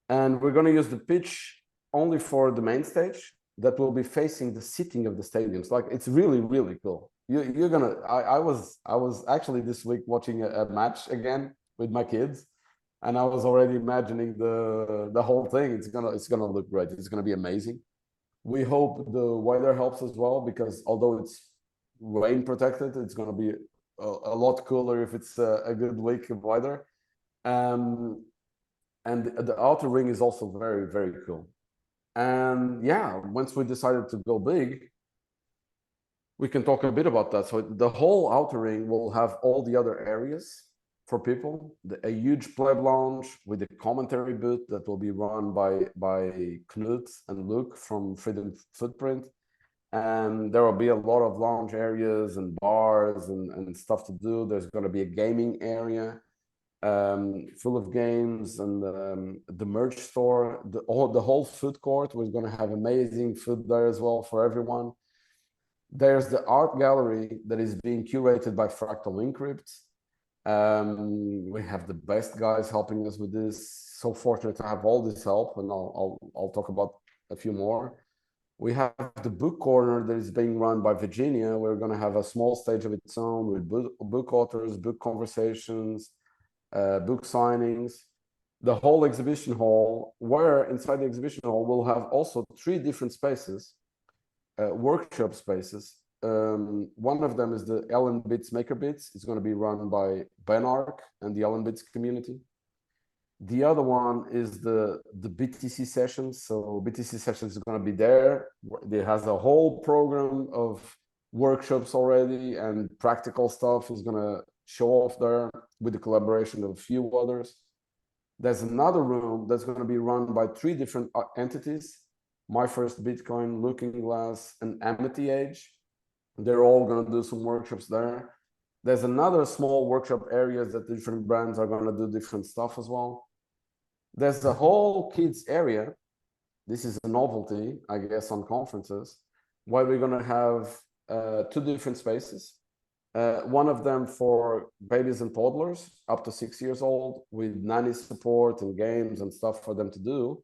And we're going to use the pitch only for the main stage that will be facing the seating of the stadiums. Like, it's really, really cool. You're gonna. I was actually this week watching a match again with my kids, and I was already imagining the whole thing. It's gonna look great. It's gonna be amazing. We hope the weather helps as well, because although it's rain protected, it's gonna be a lot cooler if it's a good week of weather. And the outer ring is also very, very cool. And yeah, once we decided to go big, we can talk a bit about that. So the whole outer ring will have all the other areas for people, a huge pleb lounge with a commentary booth that will be run by Knut and Luke from Freedom Footprint. And there will be a lot of lounge areas and bars and stuff to do. There's going to be a gaming area full of games, and the merch store, the whole food court. We're going to have amazing food there as well for everyone. There's the art gallery that is being curated by Fractal Encrypt. We have the best guys helping us with this. So fortunate to have all this help, and I'll talk about a few more. We have the book corner that is being run by Virginia. We're going to have a small stage of its own with book authors, book conversations, book signings. The whole exhibition hall, where inside the exhibition hall we'll have also 3 different spaces, workshop spaces. One of them is the Ellen Bits Maker Bits. It's going to be run by Ben Ark and the Ellen Bits community. The other one is the BTC sessions. So BTC sessions is going to be there. It has a whole program of workshops already, and practical stuff is going to show off there with the collaboration of a few others. There's another room that's going to be run by 3 different entities: My First Bitcoin, Looking Glass, and Amity Age. They're all going to do some workshops there. There's another small workshop areas that different brands are going to do different stuff as well. There's a whole kids area. This is a novelty, I guess, on conferences, where we're going to have 2 different spaces. One of them for babies and toddlers up to 6 years old, with nanny support and games and stuff for them to do.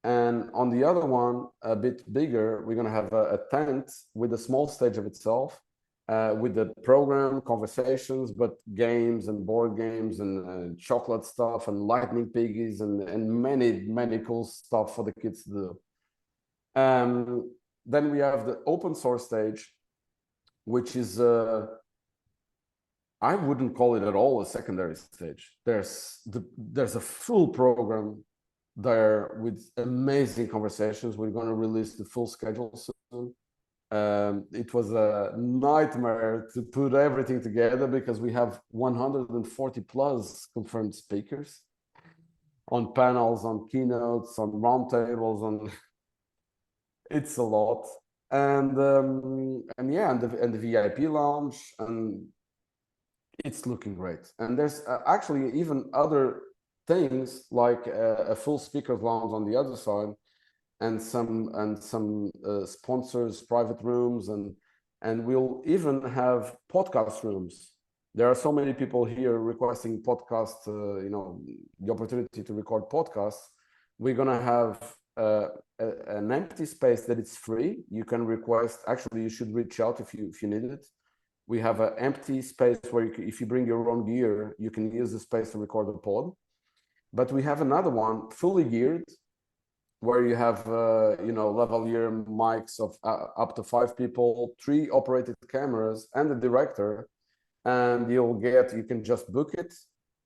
And on the other one, a bit bigger, we're going to have a tent with a small stage of itself, with the program, conversations, but games and board games and chocolate stuff and lightning piggies and many, many cool stuff for the kids to do. Then we have the open source stage, which is, I wouldn't call it at all a secondary stage. There's a full program there with amazing conversations. We're going to release the full schedule soon. It was a nightmare to put everything together because we have 140 plus confirmed speakers on panels, on keynotes, on roundtables, on it's a lot. And yeah, and the VIP lounge, and it's looking great. And there's actually even other things like a full speakers lounge on the other side, and some sponsors, private rooms, and we'll even have podcast rooms. There are so many people here requesting podcast, the opportunity to record podcasts. We're gonna have an empty space that is free. You can request. Actually, you should reach out if you need it. We have an empty space where if you bring your own gear, you can use the space to record a pod. But we have another one fully geared, where you have lavalier mics of up to 5 people, 3 operated cameras, and a director, and you can just book it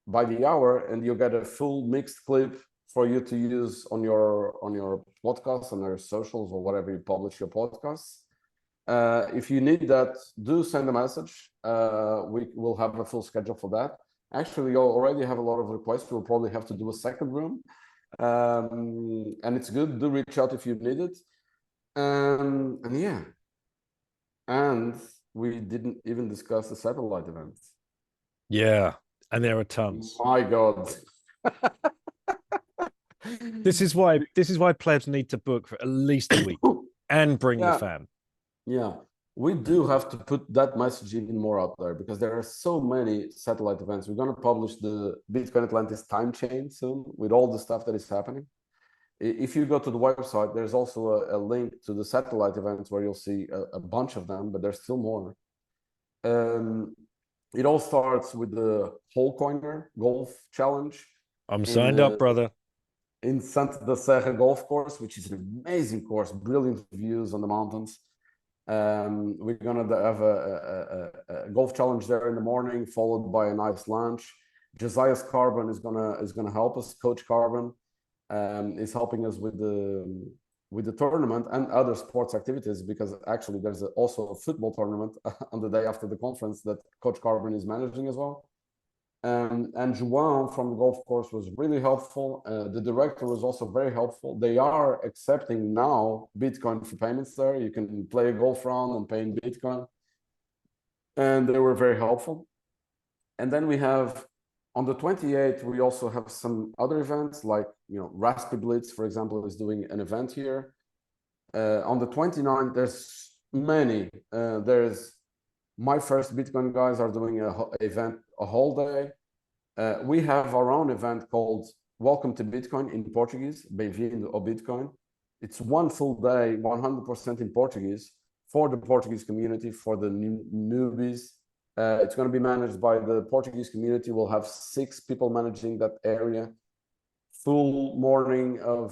by the hour, and you'll get a full mixed clip for you to use on your podcast, on your socials, or whatever you publish your podcasts. If you need that, do send a message. We will have a full schedule for that. Actually, you already have a lot of requests. We'll probably have to do a second room. And it's good. Do reach out if you need it. And yeah, And we didn't even discuss the satellite events. Yeah, and there are tons. My God. This is why plebs need to book for at least a week and bring the Yeah, fam. yeah. We do have to put that message even more out there because there are so many satellite events. We're going to publish the Bitcoin Atlantis time chain soon with all the stuff that is happening. If you go to the website, there's also a link to the satellite events where you'll see a bunch of them, but there's still more. It all starts with the Whole Coiner Golf Challenge I'm in signed up, brother. Santa da Serra Golf Course, which is an amazing course, brilliant views on the mountains. We're gonna have a golf challenge there in the morning, followed by a nice lunch. Josiah's Carbon is gonna help us. Coach Carbon is helping us with the tournament and other sports activities because actually there's also a football tournament on the day after the conference that Coach Carbon is managing as well. And João from the golf course was really helpful. The director was also very helpful. They are accepting now Bitcoin for payments there. You can play a golf round and pay in Bitcoin. And they were very helpful. And then we have, on the 28th, we also have some other events like, Raspy Blitz, for example, is doing an event here. On the 29th, there's many. There's My First Bitcoin guys are doing an event a whole day. We have our own event called Welcome to Bitcoin in Portuguese, Bem-vindo ao Bitcoin. It's one full day, 100% in Portuguese for the Portuguese community, for the newbies. It's going to be managed by the Portuguese community. We'll have 6 people managing that area. Full morning of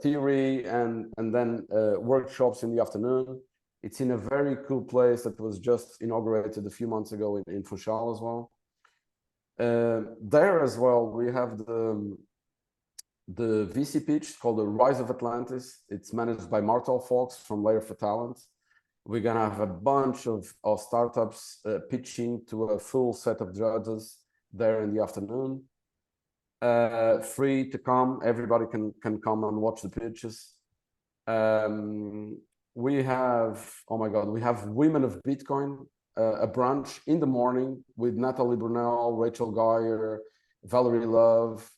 theory and then workshops in the afternoon. It's in a very cool place that was just inaugurated a few months ago in Funchal as well. There as well, we have the VC pitch called the Rise of Atlantis. It's managed by Martel Fox from Layer for Talent. We're going to have a bunch of startups pitching to a full set of judges there in the afternoon. Free to come. Everybody can come and watch the pitches. We have, oh my God, we have Women of Bitcoin, a brunch in the morning with Natalie Brunel, Rachel Geyer, Valerie Love.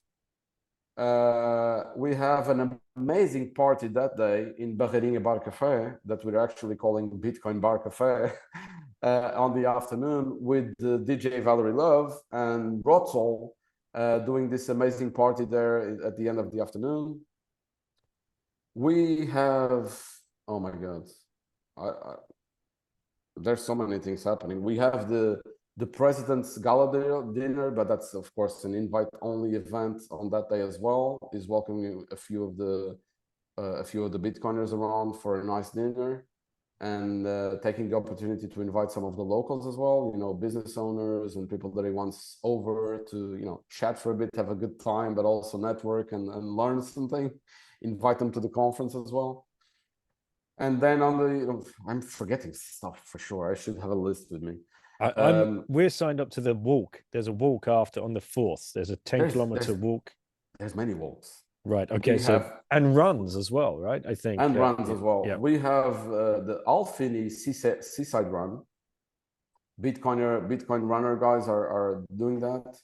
We have an amazing party that day in Barreirinha Bar Café that we're actually calling Bitcoin Bar Café on the afternoon with DJ Valerie Love and Rotzol doing this amazing party there at the end of the afternoon. We have, oh my God, there's so many things happening. We have the President's Gala dinner, but that's of course an invite-only event on that day as well. Is welcoming a few of the Bitcoiners around for a nice dinner, and taking the opportunity to invite some of the locals as well. Business owners and people that he wants over to chat for a bit, have a good time, but also network and learn something. Invite them to the conference as well. And then on the, I'm forgetting stuff for sure. I should have a list with me. We're signed up to the walk. There's a walk after on the 4th. There's a 10-kilometer walk. There's many walks. Right. Okay. And runs as well, right? I think. And runs as well. Yeah. We have the Alfini Seaside Run. Bitcoin runner guys are doing that.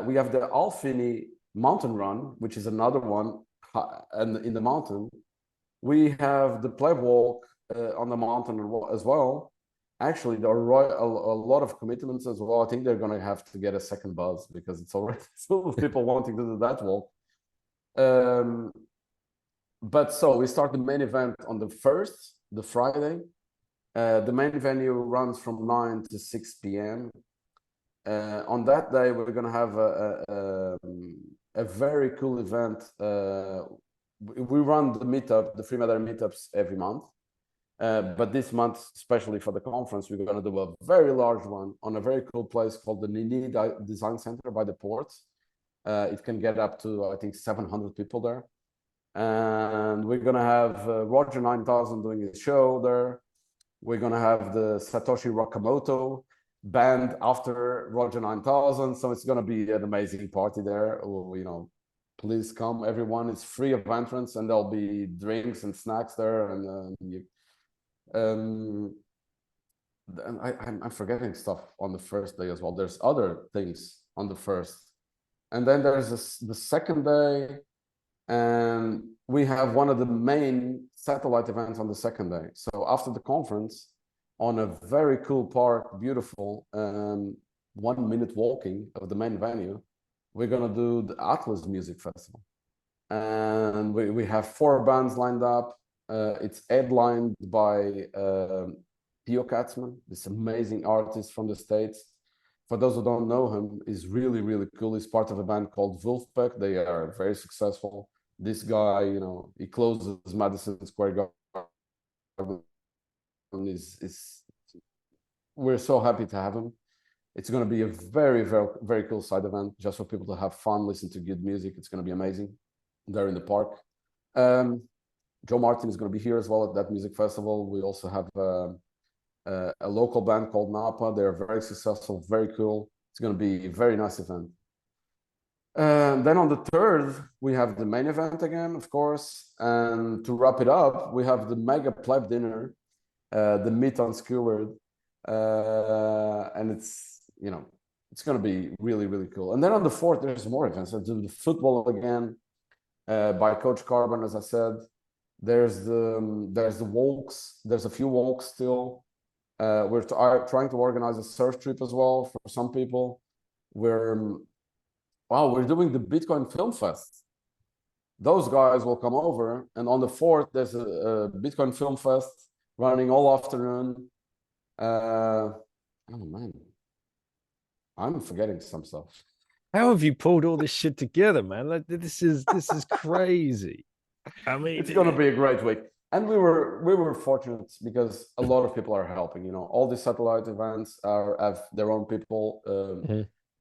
We have the Alfini Mountain Run, which is another one, and in the mountain. We have the Pleb walk on the mountain as well. Actually, there are a lot of commitments as well. I think they're going to have to get a second buzz because it's already full of people wanting to do that walk. But so we start the main event on the 1st, the Friday. The main venue runs from 9 to 6 p.m. On that day, we're going to have a very cool event. We run the meetup, the Free Madeira meetups every month. But this month, especially for the conference, we're going to do a very large one on a very cool place called the Nini Design Center by the port. It can get up to, I think, 700 people there. And we're going to have Roger 9000 doing his show there. We're going to have the Satoshi Nakamoto band after Roger 9000. So it's going to be an amazing party there. Please come, everyone. It's free of entrance, and there'll be drinks and snacks there. And and I'm forgetting stuff on the first day as well. There's other things on the first, and then there's the second day, and we have one of the main satellite events on the second day. So after the conference, on a very cool park, beautiful, 1 minute walking of the main venue, we're gonna do the Atlas Music Festival, and we have 4 bands lined up. It's headlined by Theo Katzman, this amazing artist from the States. For those who don't know him, he's really, really cool. He's part of a band called Wolfpack. They are very successful. This guy, you know, he closes Madison Square Garden. We're so happy to have him. It's going to be a very, very, very cool side event just for people to have fun, listen to good music. It's going to be amazing there in the park. Joe Martin is going to be here as well at that music festival. We also have a local band called Napa. They're very successful, very cool. It's going to be a very nice event. Then on the 3rd, we have the main event again, of course. And to wrap it up, we have the mega pleb dinner, the meat unskewered. And it's, you know, it's going to be really, really cool. And then on the 4th, there's more events. I do the football again by Coach Carbon, as I said. There's the walks. There's a few walks still. We're trying to organize a surf trip as well for some people. We're doing the Bitcoin Film Fest. Those guys will come over, and on the 4th there's a Bitcoin Film Fest running all afternoon. Oh man, I'm forgetting some stuff. How have you pulled all this shit together, man? Like this is crazy. I mean, it's going to be a great week. And we were fortunate because a lot of people are helping. You know, all these satellite events have their own people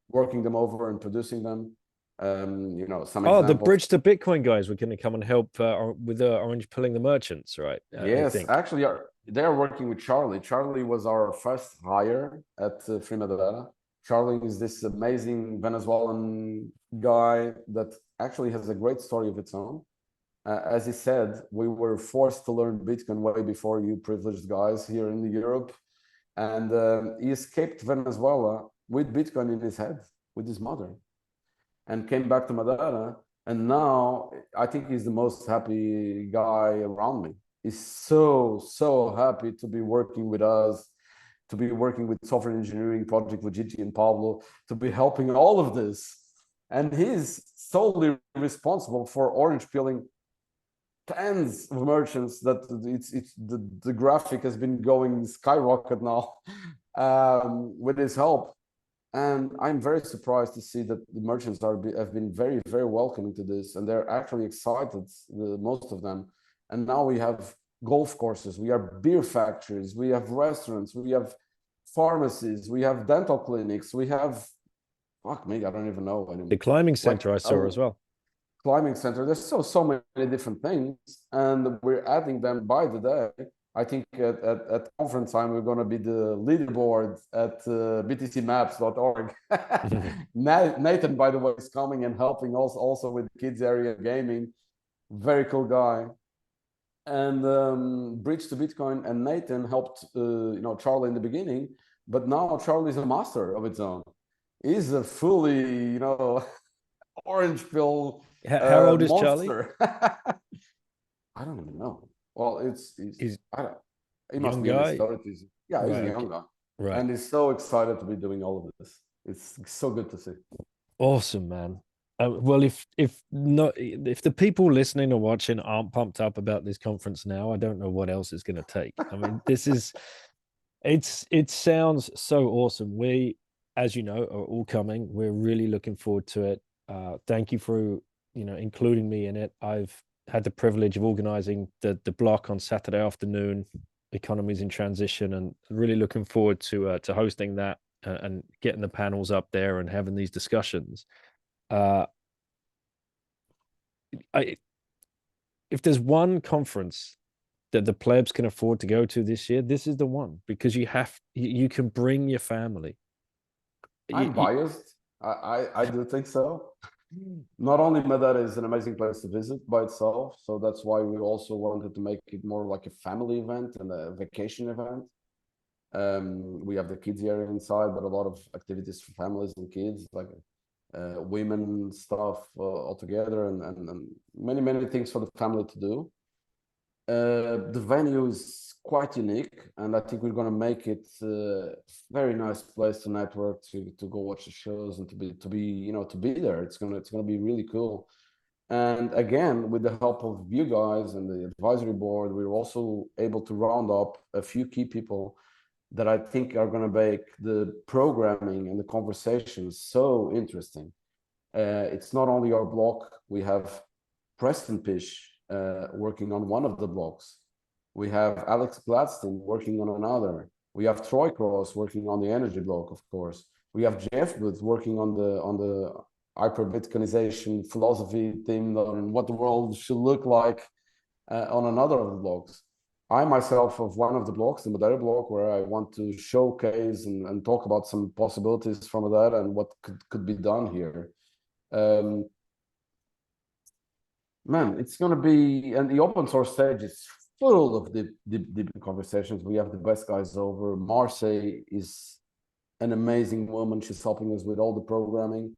working them over and producing them. You know, some examples. The Bridge to Bitcoin guys were going to come and help with Orange pulling the merchants, right? Yes, actually, they're working with Charlie. Charlie was our first hire at Free Madeira. Charlie is this amazing Venezuelan guy that actually has a great story of its own. As he said, we were forced to learn Bitcoin way before you privileged guys here in Europe. And he escaped Venezuela with Bitcoin in his head, with his mother, and came back to Madeira. And now I think he's the most happy guy around me. He's so happy to be working with us, to be working with software engineering project with Gigi and Pablo, to be helping all of this. And he's solely responsible for orange peeling tens of merchants. That the graphic has been going skyrocket now with his help. And I'm very surprised to see that the merchants have been very, very welcoming to this, and they're actually excited, most of them. And now we have golf courses, we have beer factories, we have restaurants, we have pharmacies, we have dental clinics, we have, fuck me, I don't even know anymore. The climbing center I saw as well. Climbing center. There's so many different things, and we're adding them by the day. I think at conference time, we're going to be the leaderboard at btcmaps.org. Nathan, by the way, is coming and helping us also with kids area gaming. Very cool guy. And Bridge to Bitcoin and Nathan helped, Charlie in the beginning, but now Charlie's a master of its own. He's a fully, orange pill How old is monster. Charlie? I don't even know. Well, he must be in his 30s. Yeah, he's a young guy. Right. And he's so excited to be doing all of this. It's so good to see. Awesome, man. Well, if the people listening or watching aren't pumped up about this conference now, I don't know what else it's going to take. I mean, it sounds so awesome. We, as you know, are all coming. We're really looking forward to it. Thank you for including me in it. I've had the privilege of organizing the block on Saturday afternoon, Economies in Transition, and really looking forward to hosting that and getting the panels up there and having these discussions. If there's one conference that the plebs can afford to go to this year, this is the one, because you can bring your family. I'm biased. I do think so. Not only Madeira is an amazing place to visit by itself, so that's why we also wanted to make it more like a family event and a vacation event. We have the kids area inside, but a lot of activities for families and kids, like women stuff altogether, and many things for the family to do. The venue is quite unique, and I think we're going to make it a very nice place to network, to go watch the shows, and to be there. It's gonna be really cool. And again, with the help of you guys and the advisory board, we were also able to round up a few key people that I think are going to make the programming and the conversations so interesting. It's not only our block. We have Preston Pish working on one of the blocks. We have Alex Gladstone working on another. We have Troy Cross working on the energy block, of course. We have Jeff Booth working on the hyper-Bitcoinization philosophy theme on what the world should look like on another of the blocks. I myself have one of the blocks, the Madeira block, where I want to showcase and talk about some possibilities from Madeira and what could be done here. Man, it's going to be, and the open source stage is full of deep conversations. We have the best guys over. Marce is an amazing woman. She's helping us with all the programming.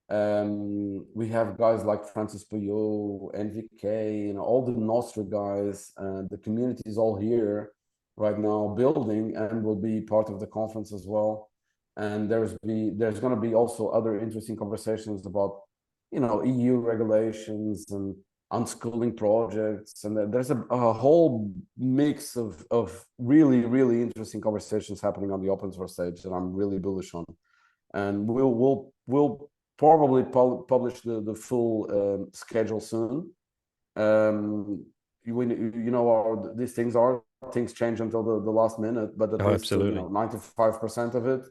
We have guys like Francis Puyot, NVK, all the Nostra guys. The community is all here right now building and will be part of the conference as well. And there's going to be also other interesting conversations about EU regulations and unschooling projects, and there's a whole mix of really interesting conversations happening on the open source stage that I'm really bullish on. And we'll probably publish the full schedule soon. These things change until the last minute, but at least absolutely. 95% of it.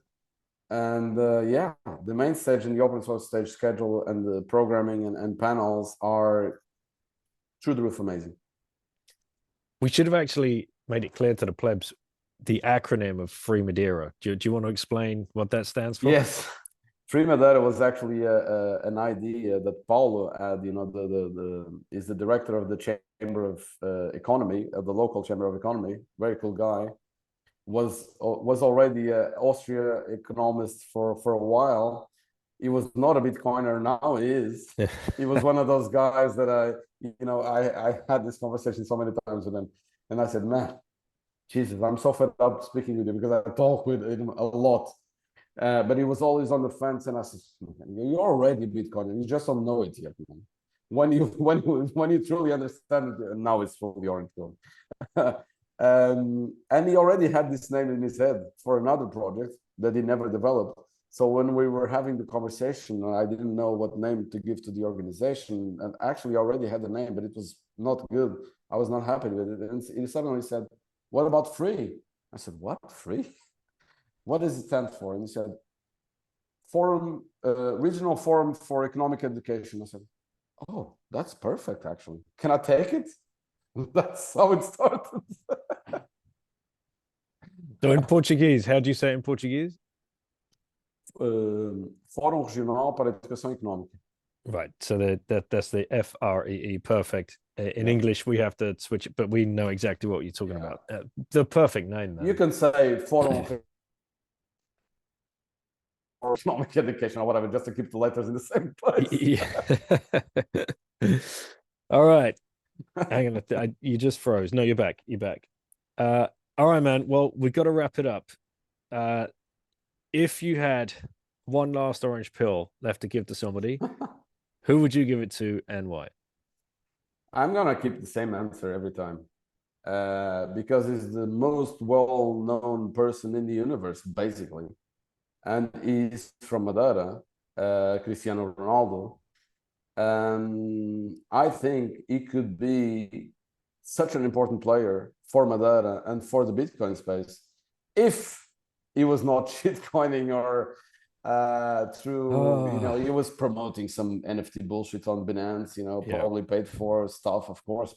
And yeah, the main stage and the open source stage schedule and the programming and panels are through the roof amazing. We should have actually made it clear to the plebs the acronym of Free Madeira. Do you want to explain what that stands for? Yes. Free Madeira was actually an idea that Paulo had. Is the director of the Chamber of Economy, of the local Chamber of Economy, very cool guy. Was already an Austria economist for a while. He was not a Bitcoiner, now he is. He was one of those guys that I had this conversation so many times with him, and I said, man, Jesus, I'm so fed up speaking with him because I talk with him a lot. But he was always on the fence, and I said, you're already Bitcoiner, you just don't know it yet, man. When you truly understand it, now it's fully orange gold. And he already had this name in his head for another project that he never developed. So when we were having the conversation, I didn't know what name to give to the organization, and actually already had the name, but it was not good. I was not happy with it. And he suddenly said, what about free? I said, what, free? What does it stand for? And he said, Regional Forum for Economic Education. I said, oh, that's perfect, actually. Can I take it? That's how it started. So in Portuguese, how do you say it in Portuguese? Fórum Regional para Educação Económica. Right. So that's the FREE. Perfect. In English, we have to switch it, but we know exactly what you're talking about. The perfect name, man. You can say Fórum or Economic Education or whatever, just to keep the letters in the same place. Yeah. All right. Hang on. You just froze. No, you're back. You're back. All right, man. Well, we've got to wrap it up. If you had one last orange pill left to give to somebody, who would you give it to and why? I'm gonna keep the same answer every time, because he's the most well-known person in the universe, basically, and he's from Madeira, Cristiano Ronaldo. I think he could be such an important player for Madeira and for the Bitcoin space if he was not shitcoining or through, he was promoting some NFT bullshit on Binance, probably paid for stuff, of course,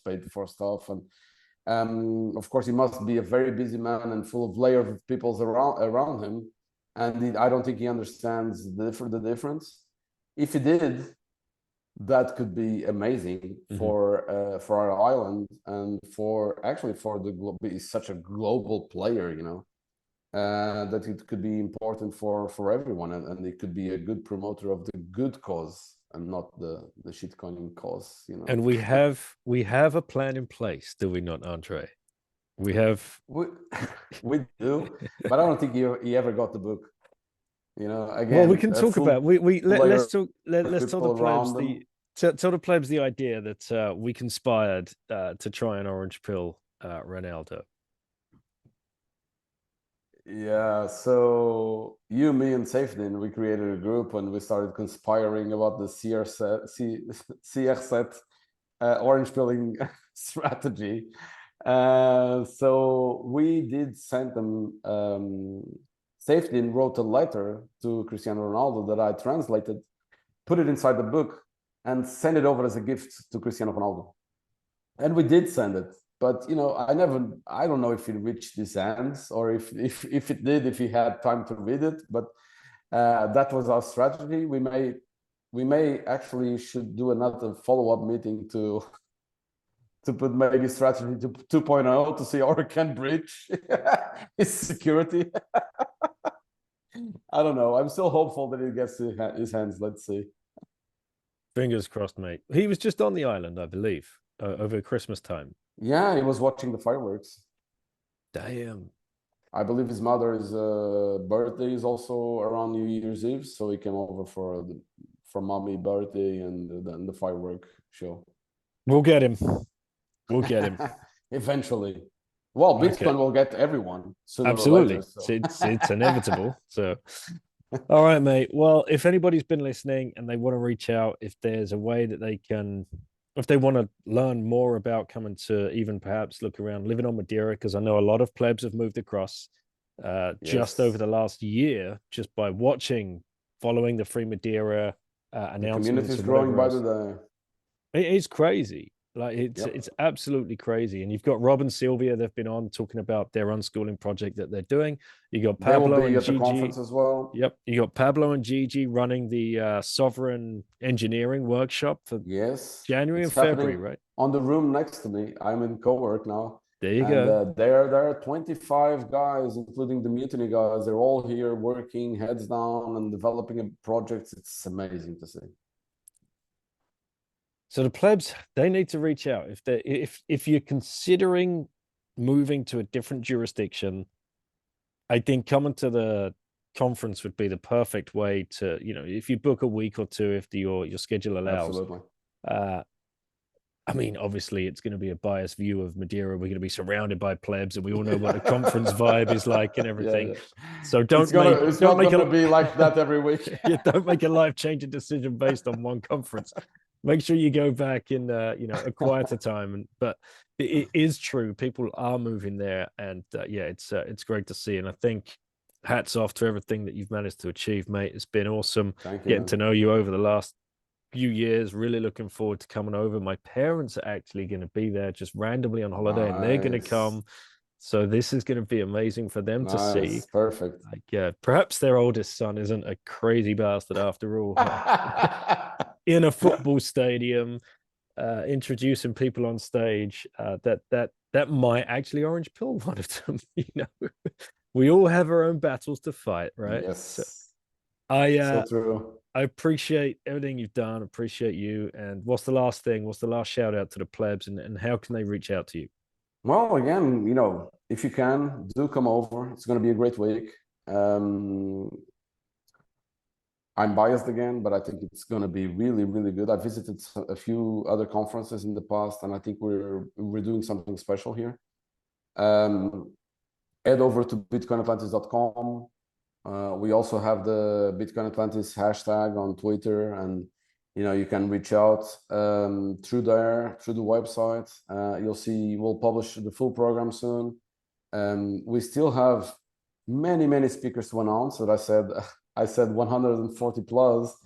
and of course he must be a very busy man and full of layers of people around him, and I don't think he understands the difference. If he did, that could be amazing for our island and for the globe. He's such a global player, that it could be important for everyone, and it could be a good promoter of the good cause and not the shitcoining cause, you know. And we have a plan in place, do we not, Andre? We have. we, we do, but I don't think he ever got the book. You know, Well, we again, can a talk full about we let's layer talk of let's tell the people plebs around them. tell the plebs the idea that we conspired to try an orange pill Ronaldo. Yeah, so you, me, and Safedin, we created a group and we started conspiring about the CR set orange pilling strategy. So we did send them. Safedin wrote a letter to Cristiano Ronaldo that I translated, put it inside the book, and sent it over as a gift to Cristiano Ronaldo. And we did send it, but you know, I don't know if it reached his hands or if it did, if he had time to read it. But that was our strategy. We may actually should do another follow-up meeting to put maybe strategy to 2.0 to see how it can breach his security. I don't know. I'm still hopeful that it gets to his hands. Let's see. Fingers crossed, mate. He was just on the island, I believe, over Christmas time. Yeah, he was watching the fireworks. Damn. I believe his mother's birthday is also around New Year's Eve, so he came over for mommy birthday and the firework show. We'll get him. We'll get him. Eventually. Well, Bitcoin Okay. will get everyone sooner or later. Absolutely. So. It's inevitable. So all right, mate. Well, if anybody's been listening and they want to reach out, if there's a way that they can, if they want to learn more about coming to even perhaps look around living on Madeira, because I know a lot of plebs have moved across just over Yes. the last year, just by watching, following the Free Madeira The community announcements is and growing whatever by else. the day. It is crazy. Like Yep. it's absolutely crazy. And you've got Rob and Sylvia, they've been on talking about their unschooling project that they're doing. You got They will Pablo be and at the Gigi. conference as well. Yep. You got Pablo and Gigi running the sovereign engineering workshop for Yes. January It's and February, happening right? on the room next to me. I'm in co-work now. There you And go. there are 25 guys, including the mutiny guys. They're all here working heads down and developing a project. It's amazing to see. So the plebs, they need to reach out if you're considering moving to a different jurisdiction. I think coming to the conference would be the perfect way to, if you book a week or two, if your schedule allows. Absolutely. Uh, I mean, obviously, it's going to be a biased view of Madeira. We're going to be surrounded by plebs, and we all know what the conference vibe is like and Yeah, everything. yeah. So It's don't not make gonna a be like that every week. yeah, don't make a life-changing decision based on one conference. Make sure you go back in a quieter time. But it is true, people are moving there, and yeah, it's great to see. And I think hats off to everything that you've managed to achieve, mate. It's been awesome Thank you, getting man. to know you over the last few years. Really looking forward to coming over. My parents are actually going to be there just randomly on holiday, and they're going to Nice. come. So this is going to be amazing for them to see. Nice. Perfect. Like, yeah, perhaps their oldest son isn't a crazy bastard after all. In a football stadium, introducing people on stage, that might actually orange pill one of them. We all have our own battles to fight, right? So Yes. I So uh, true. I appreciate everything you've done. Appreciate you. And what's the last thing? What's the last shout out to the plebs, and how can they reach out to you? Well, again, if you can, do come over. It's going to be a great week. Um, I'm biased again, but I think it's going to be really, really good. I visited a few other conferences in the past, and I think we're doing something special here. Head over to bitcoinatlantis.com. We also have the Bitcoin Atlantis hashtag on Twitter, and you can reach out through the website. You'll see we'll publish the full program soon. We still have many speakers to announce. That I said 140 plus.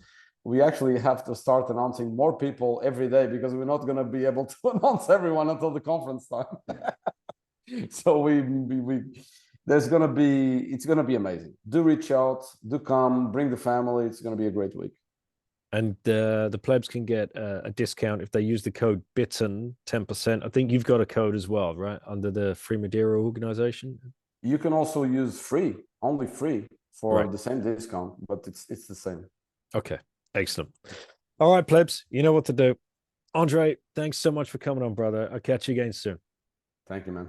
We actually have to start announcing more people every day because we're not going to be able to announce everyone until the conference time. So it's going to be amazing. Do reach out, do come, bring the family. It's going to be a great week. And the plebs can get a discount if they use the code BITTEN 10%. I think you've got a code as well, right? Under the Free Madeira organization. You can also use free, only free for Right. the same discount, but it's the same. Okay. Excellent. All right, plebs. You know what to do. Andre, thanks so much for coming on, brother. I'll catch you again soon. Thank you, man.